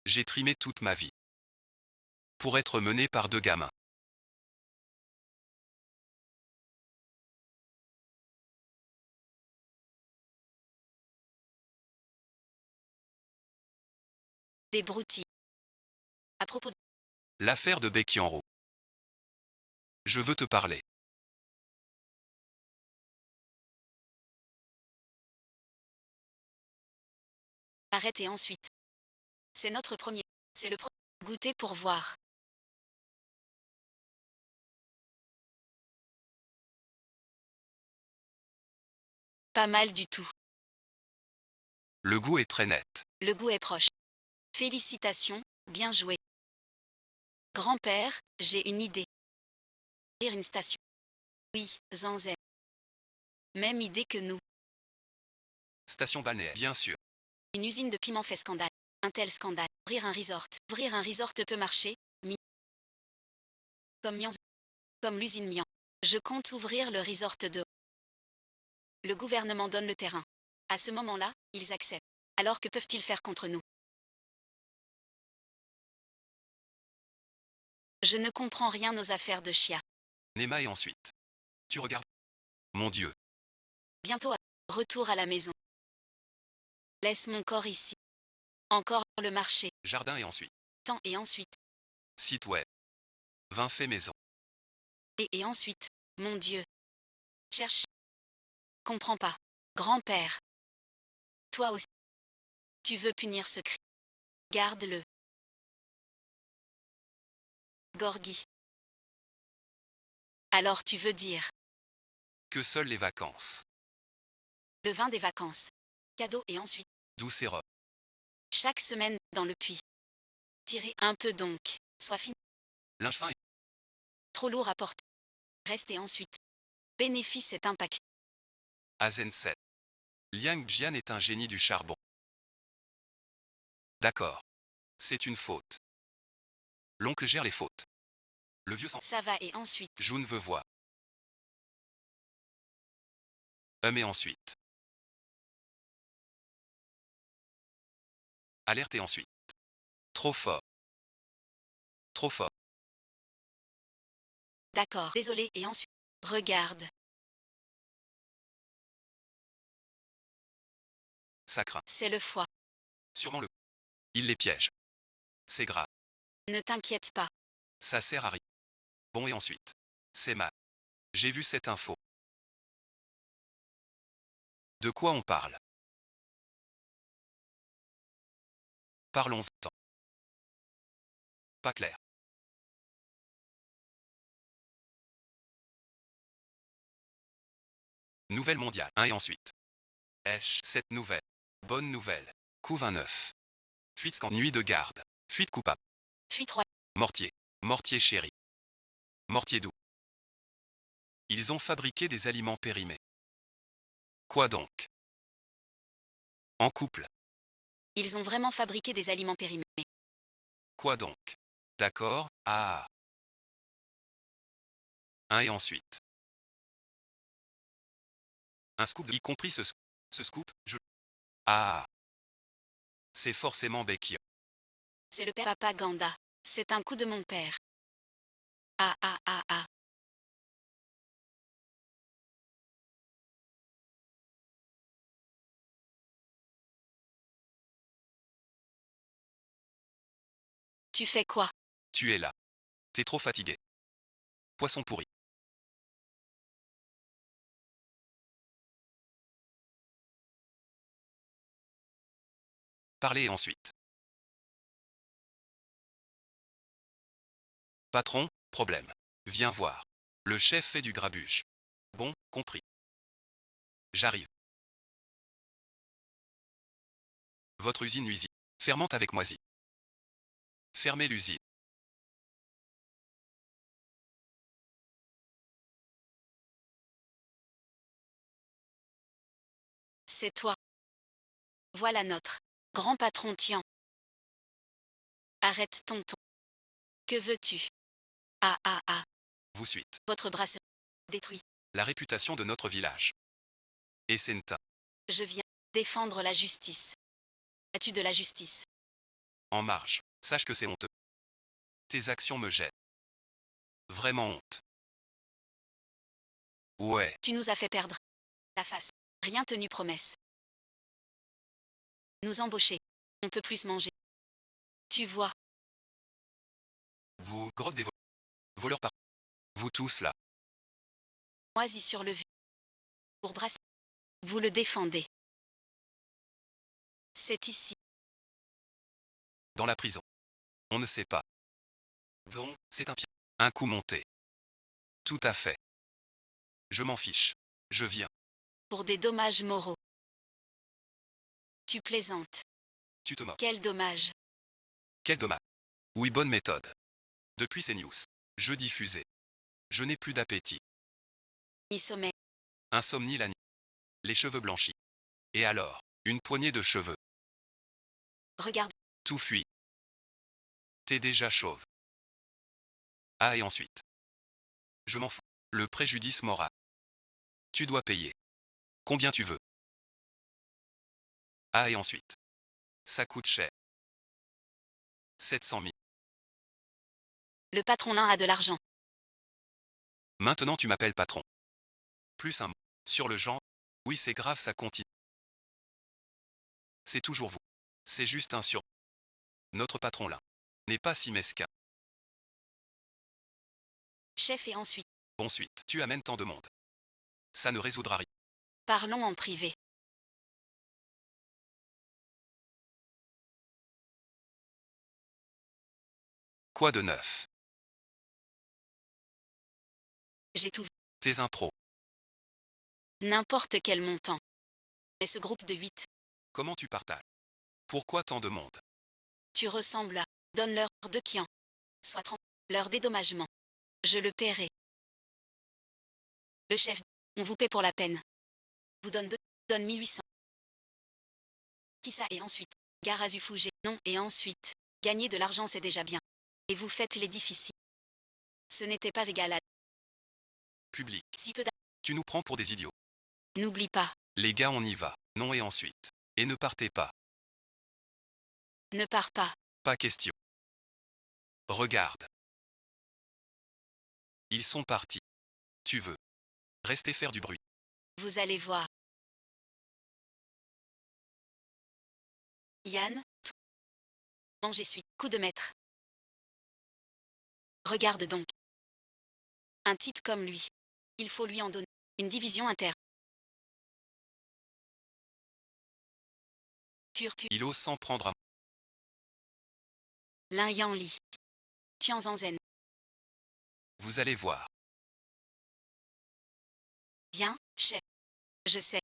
[SPEAKER 2] J'ai trimé toute ma vie. Pour être mené par deux gamins.
[SPEAKER 1] Des broutilles. À propos de...
[SPEAKER 2] L'affaire de Bekianro. Je veux te parler.
[SPEAKER 1] Arrête et ensuite. C'est notre premier. C'est le premier. Goûter pour voir. Pas mal du tout.
[SPEAKER 2] Le goût est très net.
[SPEAKER 1] Le goût est proche. Félicitations, bien joué. Grand-père, j'ai une idée. Ouvrir une station. Oui, Zanzen. Même idée que nous.
[SPEAKER 2] Station balnéaire. Bien sûr.
[SPEAKER 1] Une usine de piment fait scandale. Un tel scandale. Ouvrir un resort. Ouvrir un resort peut marcher. Comme Mian. Comme l'usine Mian. Je compte ouvrir le resort de. Le gouvernement donne le terrain. À ce moment-là, ils acceptent. Alors que peuvent-ils faire contre nous? Je ne comprends rien aux affaires de Chia.
[SPEAKER 2] Nema et ensuite. Tu regardes. Mon Dieu.
[SPEAKER 1] Bientôt, retour à la maison. Laisse mon corps ici. Encore le marché.
[SPEAKER 2] Jardin et ensuite.
[SPEAKER 1] Temps et ensuite.
[SPEAKER 2] Site web. 20 faits maison.
[SPEAKER 1] Et ensuite. Mon Dieu. Cherche. Comprends pas. Grand-père. Toi aussi. Tu veux punir ce cri. Garde-le. Gorgi. Alors tu veux dire.
[SPEAKER 2] Que seules les vacances.
[SPEAKER 1] Le vin des vacances. Cadeau et ensuite.
[SPEAKER 2] Douce et robe.
[SPEAKER 1] Chaque semaine, dans le puits. Tirez un peu donc. Sois fini.
[SPEAKER 2] Linge fin et
[SPEAKER 1] Trop lourd à porter. Reste et ensuite. Bénéfice est impact.
[SPEAKER 2] Azen 7. Liang Jian est un génie du charbon. D'accord. C'est une faute. L'oncle gère les fautes. Le vieux sang.
[SPEAKER 1] Ça va et ensuite.
[SPEAKER 2] Jun veut voir. Et ensuite. Alerte et ensuite. Trop fort. Trop fort.
[SPEAKER 1] D'accord. Désolé et ensuite. Regarde.
[SPEAKER 2] Ça craint.
[SPEAKER 1] C'est le foie.
[SPEAKER 2] Sûrement le. Il les piège. C'est grave.
[SPEAKER 1] Ne t'inquiète pas.
[SPEAKER 2] Ça sert à rien. Bon et ensuite. C'est mal. J'ai vu cette info. De quoi on parle? Parlons-en. Pas clair. Nouvelle mondiale. 1 et ensuite. Cette nouvelle. Bonne nouvelle. Coup 29. Fuite scan. Nuit de garde. Fuite coupable.
[SPEAKER 1] Fuite roi.
[SPEAKER 2] Mortier. Mortier chéri. Mortier doux. Ils ont fabriqué des aliments périmés. Quoi donc? En couple.
[SPEAKER 1] Ils ont vraiment fabriqué des aliments périmés.
[SPEAKER 2] Quoi donc? D'accord, ah. 1 et ensuite. Un scoop, y compris ce scoop, Ah. C'est forcément Becky.
[SPEAKER 1] C'est le père Papa Ganda. C'est un coup de mon père. Ah ah ah ah. Tu fais quoi?
[SPEAKER 2] Tu es là. T'es trop fatigué. Poisson pourri. Parlez ensuite. Patron, problème. Viens voir. Le chef fait du grabuge. Bon, compris. J'arrive. Votre usine nuisit. Fermente avec moisi. Fermez l'usine.
[SPEAKER 1] C'est toi. Voilà notre grand patron Tian. Arrête ton ton. Que veux-tu? Ah ah ah.
[SPEAKER 2] Vous suite.
[SPEAKER 1] Votre brasserie détruit.
[SPEAKER 2] La réputation de notre village. Et Senta.
[SPEAKER 1] Je viens défendre la justice. As-tu de la justice?
[SPEAKER 2] En marge. Sache que c'est honteux. Tes actions me gênent. Vraiment honte. Ouais.
[SPEAKER 1] Tu nous as fait perdre la face. Rien tenu promesse. Nous embaucher. On peut plus manger. Tu vois.
[SPEAKER 2] Vous, grotte des voleurs par. Vous tous là.
[SPEAKER 1] Moisi sur le vu. Pour brasser. Vous le défendez. C'est ici.
[SPEAKER 2] Dans la prison. On ne sait pas. Donc, c'est un pied. Un coup monté. Tout à fait. Je m'en fiche. Je viens.
[SPEAKER 1] Pour des dommages moraux. Tu plaisantes.
[SPEAKER 2] Tu te moques.
[SPEAKER 1] Quel dommage.
[SPEAKER 2] Quel dommage. Oui, bonne méthode. Depuis ces news. Je diffusais. Je n'ai plus d'appétit.
[SPEAKER 1] Ni sommeil.
[SPEAKER 2] Insomnie la nuit. Les cheveux blanchis. Et alors, une poignée de cheveux.
[SPEAKER 1] Regarde.
[SPEAKER 2] Tout fuit. T'es déjà chauve. Ah et ensuite. Je m'en fous. Le préjudice moral. Tu dois payer. Combien tu veux. Ah et ensuite. Ça coûte cher. 700 000.
[SPEAKER 1] Le patron l'un a de l'argent.
[SPEAKER 2] Maintenant tu m'appelles patron. Plus un mot. Sur le genre. Oui c'est grave ça continue. C'est toujours vous. C'est juste un sur. Notre patron là. N'est pas si mesquin.
[SPEAKER 1] Chef et ensuite.
[SPEAKER 2] Ensuite, tu amènes tant de monde. Ça ne résoudra rien.
[SPEAKER 1] Parlons en privé.
[SPEAKER 2] Quoi de neuf?
[SPEAKER 1] J'ai tout vu.
[SPEAKER 2] Tes impros.
[SPEAKER 1] N'importe quel montant. Mais ce groupe de 8.
[SPEAKER 2] Comment tu partages? Pourquoi tant de monde?
[SPEAKER 1] Tu ressembles à. Donne-leur de Kian. Soit 30. Leur dédommagement. Je le paierai. Le chef. On vous paie pour la peine. Vous donne 2. Donne 1800. Qui ça et ensuite. Gare à Zufougé. Non et ensuite. Gagner de l'argent c'est déjà bien. Et vous faites les difficiles. Ce n'était pas égal à.
[SPEAKER 2] Public.
[SPEAKER 1] Si peu d'argent.
[SPEAKER 2] Tu nous prends pour des idiots.
[SPEAKER 1] N'oublie pas.
[SPEAKER 2] Les gars on y va. Non et ensuite. Et ne partez pas.
[SPEAKER 1] Ne pars pas.
[SPEAKER 2] Pas question. Regarde. Ils sont partis. Tu veux. Rester faire du bruit.
[SPEAKER 1] Vous allez voir. Yann. Manger suite. Coup de maître. Regarde donc. Un type comme lui. Il faut lui en donner. Une division interne.
[SPEAKER 2] Il ose s'en prendre à.
[SPEAKER 1] Lin Yan Li. Tian Zanzen.
[SPEAKER 2] Vous allez voir.
[SPEAKER 1] Bien, chef. Je sais.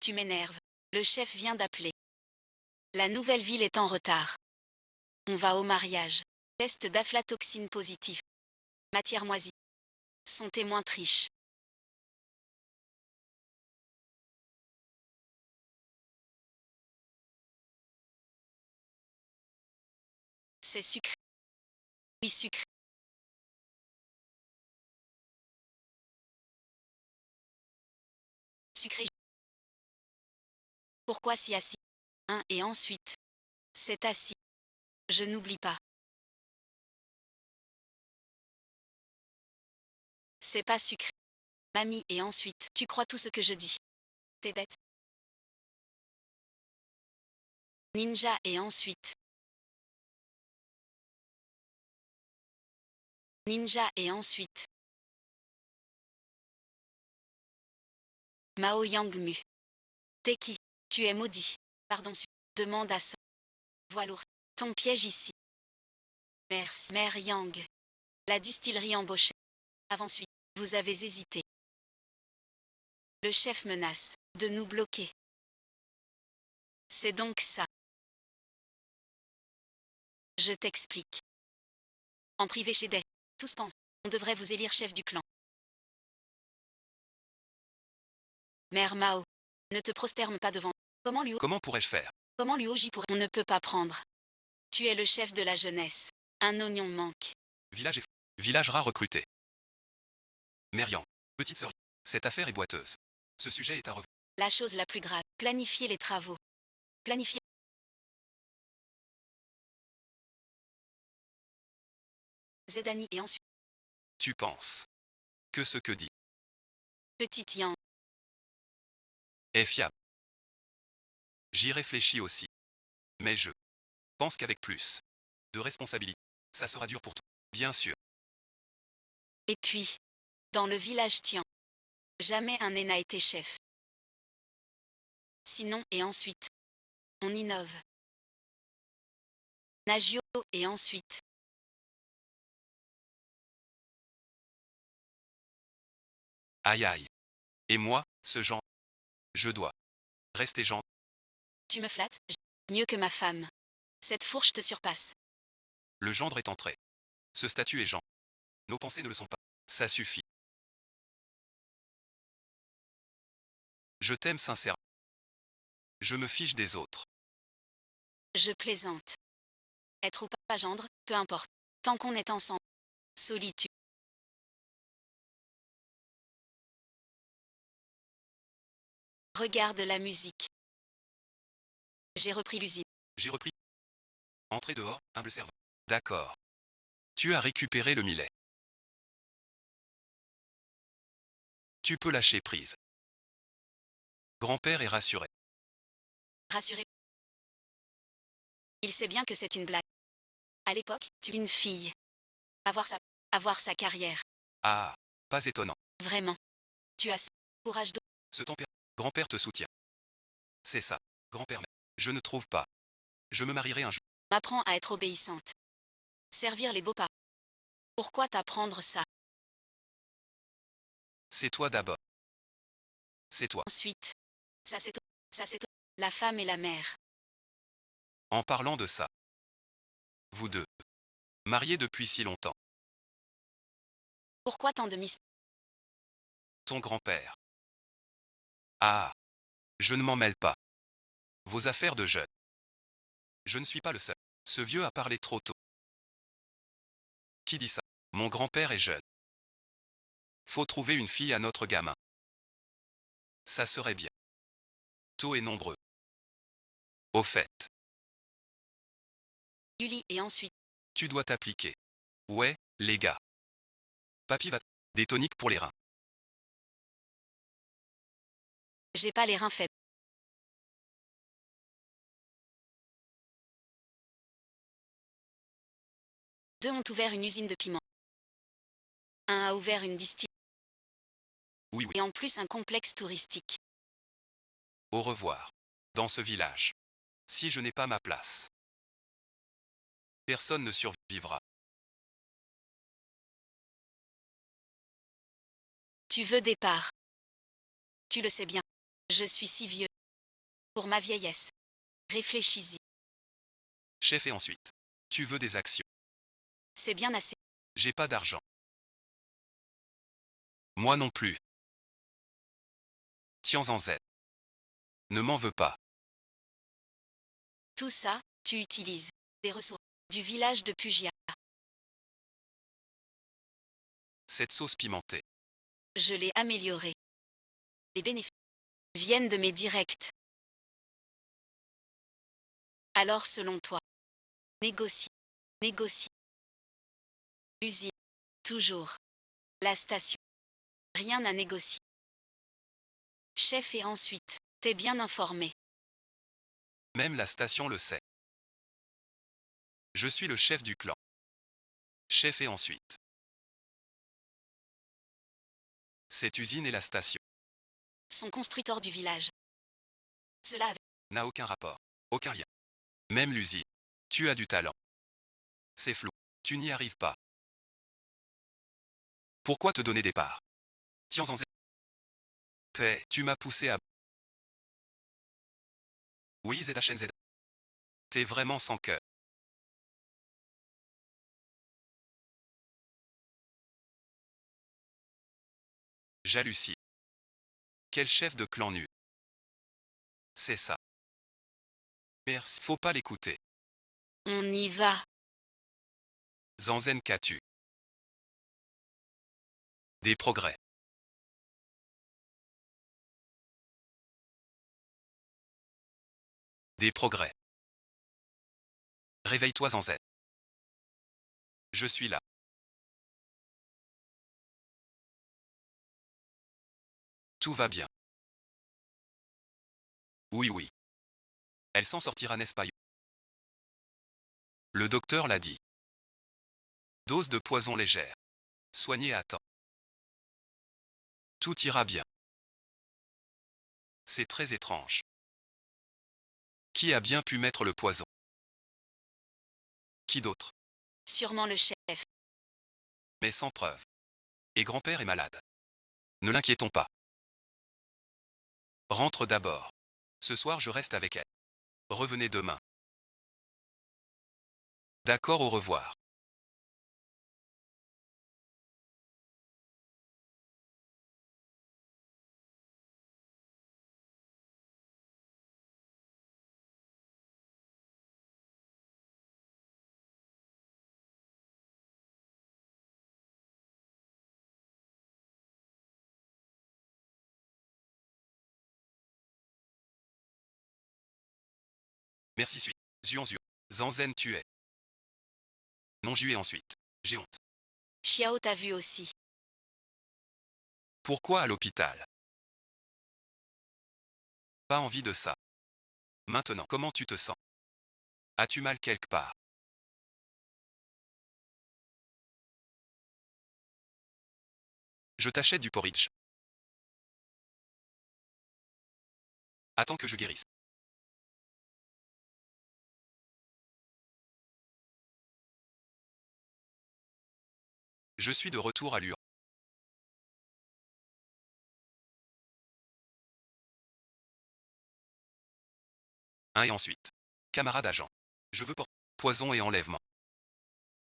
[SPEAKER 1] Tu m'énerves. Le chef vient d'appeler. La nouvelle ville est en retard. On va au mariage. Test d'aflatoxine positif. Matière moisie. Son témoin triche. C'est sucré. Oui, sucré. Sucré. Pourquoi si assis? Et ensuite. C'est assis. Je n'oublie pas. C'est pas sucré. Mamie, et ensuite, tu crois tout ce que je dis. T'es bête. Ninja, et ensuite. Ninja, et ensuite. Mao Yangmu. T'es qui? Tu es maudit. Pardon, demande à son. Voix l'ours. Ton piège ici. Merci. Mère Yang. La distillerie embauchée. Avant suite. Vous avez hésité. Le chef menace de nous bloquer. C'est donc ça. Je t'explique. En privé chez Day. Tous pensent. On devrait vous élire chef du clan. Mère Mao. Ne te prosterne pas devant.
[SPEAKER 2] Comment pourrais-je faire?
[SPEAKER 1] Comment lui pour. On ne peut pas prendre. Tu es le chef de la jeunesse. Un oignon manque.
[SPEAKER 2] Village rat recruté. Merian. Petite sœur. Cette affaire est boiteuse. Ce sujet est à revoir.
[SPEAKER 1] La chose la plus grave. Planifier les travaux. Planifier. Zedani et ensuite.
[SPEAKER 2] Tu penses que ce que dit
[SPEAKER 1] Petite Yang.
[SPEAKER 2] est fiable. J'y réfléchis aussi. Mais je pense qu'avec plus de responsabilité, ça sera dur pour toi. Bien sûr.
[SPEAKER 1] Et puis. Dans le village Tian. Jamais un nez n'a été chef. Sinon, et ensuite. On innove. Nagio, et ensuite.
[SPEAKER 2] Aïe aïe. Et moi, ce genre. Je dois rester gentil.
[SPEAKER 1] Tu me flattes. Mieux que ma femme. Cette fourche te surpasse.
[SPEAKER 2] Le gendre est entré. Ce statut est genre. Nos pensées ne le sont pas. Ça suffit. Je t'aime sincèrement. Je me fiche des autres.
[SPEAKER 1] Je plaisante. Être ou pas gendre, peu importe. Tant qu'on est ensemble. Solitude. Regarde la musique. J'ai repris l'usine.
[SPEAKER 2] J'ai repris. Entrée dehors, humble serveur. D'accord. Tu as récupéré le millet. Tu peux lâcher prise. Grand-père est rassuré.
[SPEAKER 1] Rassuré. Il sait bien que c'est une blague. À l'époque, tu es une fille. Avoir sa carrière.
[SPEAKER 2] Ah, pas étonnant.
[SPEAKER 1] Vraiment. Tu as ce courage de.
[SPEAKER 2] Ce tempérament. Grand-père te soutient. C'est ça. Grand-père. Je ne trouve pas. Je me marierai un jour.
[SPEAKER 1] M'apprends à être obéissante. Servir les beaux-parents. Pourquoi t'apprendre ça?
[SPEAKER 2] C'est toi d'abord. C'est toi.
[SPEAKER 1] Ensuite. Ça c'est toi. La femme et la mère.
[SPEAKER 2] En parlant de ça. Vous deux. Mariés depuis si longtemps.
[SPEAKER 1] Pourquoi tant de mystère?
[SPEAKER 2] Ton grand-père. Ah. Je ne m'en mêle pas. Vos affaires de jeune. Je ne suis pas le seul. Ce vieux a parlé trop tôt. Qui dit ça? Mon grand-père est jeune. Faut trouver une fille à notre gamin. Ça serait bien. Tôt et nombreux. Au fait.
[SPEAKER 1] Luli et ensuite.
[SPEAKER 2] Tu dois t'appliquer. Ouais, les gars. Papy va. Des toniques pour les reins.
[SPEAKER 1] J'ai pas les reins faibles. Deux ont ouvert une usine de piment. Un a ouvert une distillerie.
[SPEAKER 2] Oui.
[SPEAKER 1] Et en plus un complexe touristique.
[SPEAKER 2] Au revoir. Dans ce village. Si je n'ai pas ma place. Personne ne survivra.
[SPEAKER 1] Tu veux des parts. Tu le sais bien. Je suis si vieux. Pour ma vieillesse. Réfléchis-y.
[SPEAKER 2] Chef et ensuite. Tu veux des actions.
[SPEAKER 1] C'est bien assez.
[SPEAKER 2] J'ai pas d'argent. Moi non plus. Tiens-en Z. Ne m'en veux pas.
[SPEAKER 1] Tout ça, tu utilises. Des ressources. Du village de Pugia.
[SPEAKER 2] Cette sauce pimentée.
[SPEAKER 1] Je l'ai améliorée. Les bénéfices viennent de mes directs. Alors selon toi. Négocie. Négocie. Usine. Toujours. La station. Rien à négocier. Chef et ensuite. T'es bien informé.
[SPEAKER 2] Même la station le sait. Je suis le chef du clan. Chef et ensuite. Cette usine est la station.
[SPEAKER 1] Sont construits hors du village. Cela
[SPEAKER 2] N'a aucun rapport. Aucun lien. Même l'usine. Tu as du talent. C'est flou. Tu n'y arrives pas. Pourquoi te donner des parts? Tiens-en Z. Paix, tu m'as poussé à... Oui, ZHNZ. T'es vraiment sans cœur. J'hallucine. Quel chef de clan nu. C'est ça. Merci. Faut pas l'écouter.
[SPEAKER 1] on y va.
[SPEAKER 2] Zanzen qu'as-tu? Des progrès. Des progrès. Réveille-toi Zanzen. Je suis là. Tout va bien. Oui, oui. Elle s'en sortira, n'est-ce pas? Le docteur l'a dit. Dose de poison légère. Soignez à temps. Tout ira bien. C'est très étrange. Qui a bien pu mettre le poison? Qui d'autre?
[SPEAKER 1] Sûrement le chef.
[SPEAKER 2] Mais sans preuve. Et grand-père est malade. Ne l'inquiétons pas. Rentre d'abord. Ce soir je reste avec elle. Revenez demain. D'accord, au revoir. Merci suite. Zuan Zuan. Zanzen tu es. Non jué ensuite. J'ai honte.
[SPEAKER 1] Xiao t'a vu aussi.
[SPEAKER 2] Pourquoi à l'hôpital? Pas envie de ça. Maintenant, comment tu te sens? As-tu mal quelque part? Je t'achète du porridge. Attends que je guérisse. Je suis de retour à Luan. Et ensuite. Camarade agent. Je veux porter poison et enlèvement.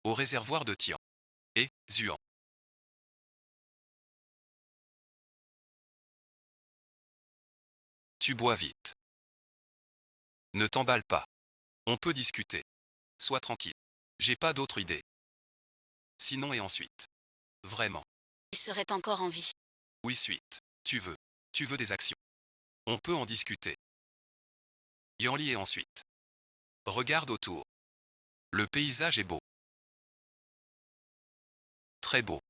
[SPEAKER 2] Au réservoir de Tian. Et, Zuan. Tu bois vite. Ne t'emballe pas. On peut discuter. Sois tranquille. J'ai pas d'autre idée. Sinon et ensuite. Vraiment.
[SPEAKER 1] Il serait encore en vie.
[SPEAKER 2] Oui, suite. Tu veux. Tu veux des actions. On peut en discuter. Yanli et ensuite. Regarde autour. Le paysage est beau. Très beau.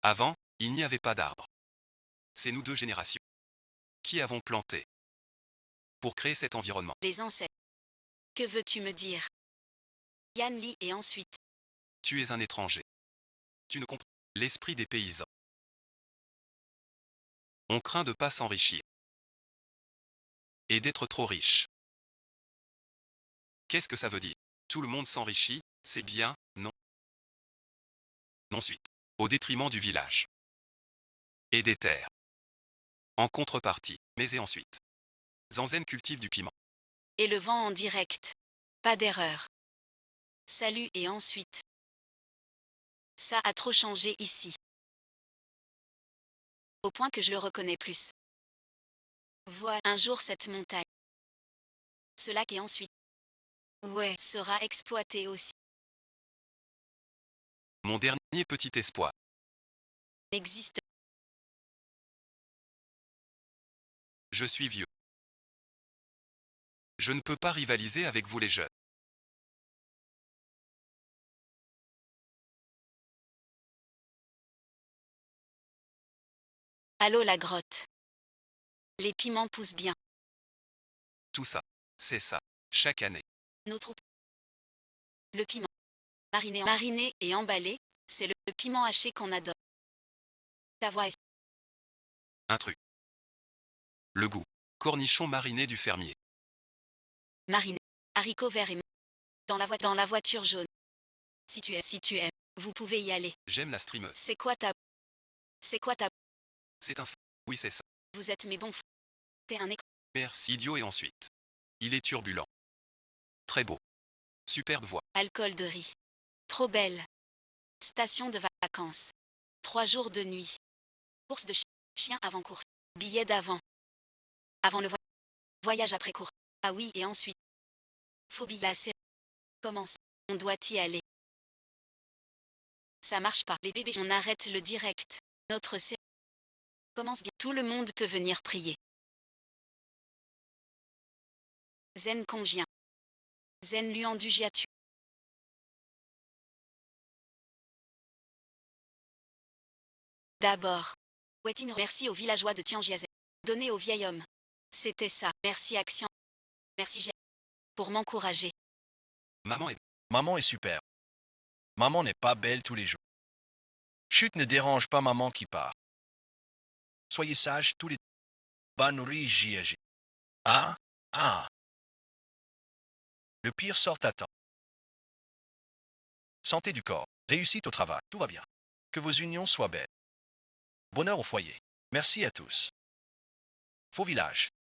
[SPEAKER 2] Avant, il n'y avait pas d'arbres. C'est nous deux générations qui avons planté pour créer cet environnement.
[SPEAKER 1] Les ancêtres. Que veux-tu me dire? Yan Li et ensuite.
[SPEAKER 2] Tu es un étranger. Tu ne comprends l'esprit des paysans. On craint de pas s'enrichir et d'être trop riche. Qu'est-ce que ça veut dire? Tout le monde s'enrichit, c'est bien, non? Non suite. Au détriment du village. Et des terres. En contrepartie, mais et ensuite. Zanzen cultive du piment.
[SPEAKER 1] Et le vend en direct. Pas d'erreur. Salut et ensuite. Ça a trop changé ici. Au point que je le reconnais plus. Voilà un jour cette montagne. Ce lac et ensuite. Ouais, sera exploité aussi.
[SPEAKER 2] Mon dernier petit espoir.
[SPEAKER 1] Existe.
[SPEAKER 2] Je suis vieux. Je ne peux pas rivaliser avec vous les jeunes.
[SPEAKER 1] Allô la grotte. Les piments poussent bien.
[SPEAKER 2] Tout ça. C'est ça. Chaque année.
[SPEAKER 1] Nos troupes. Le piment. Mariné et emballé, c'est le piment haché qu'on adore. Ta voix est
[SPEAKER 2] Un truc. Le goût. Cornichon mariné du fermier.
[SPEAKER 1] mariné. Haricots verts et dans la voiture jaune. Si tu aimes, vous pouvez y aller.
[SPEAKER 2] J'aime la streameuse.
[SPEAKER 1] C'est quoi ta
[SPEAKER 2] C'est un Oui, c'est ça.
[SPEAKER 1] Vous êtes mes bons T'es un écran.
[SPEAKER 2] Merci. Idiot et ensuite. Il est turbulent. Très beau. Superbe voix.
[SPEAKER 1] Alcool de riz. Trop belle. Station de vacances. 3 jours de nuit. Course de chien avant course. Billet d'avant. Avant le voyage après course. Ah oui et ensuite. Phobie la série commence. On doit y aller. Ça marche pas. Les bébés, on arrête le direct. Notre série commence bien. Tout le monde peut venir prier. Zen Congien. Zen Luan du Giatu. D'abord. Wetting merci aux villageois de Tianjiazen. Donné au vieil homme. C'était ça. Merci Action. Merci J'ai. Pour m'encourager.
[SPEAKER 2] Maman
[SPEAKER 3] Maman est super. Maman n'est pas belle tous les jours. Chut ne dérange pas maman qui part. Soyez sages tous les... Banuri JAG. Ah, ah. Le pire sort à temps. Santé du corps, réussite au travail, tout va bien. Que vos unions soient belles. Bonheur au foyer. Merci à tous. Faux village.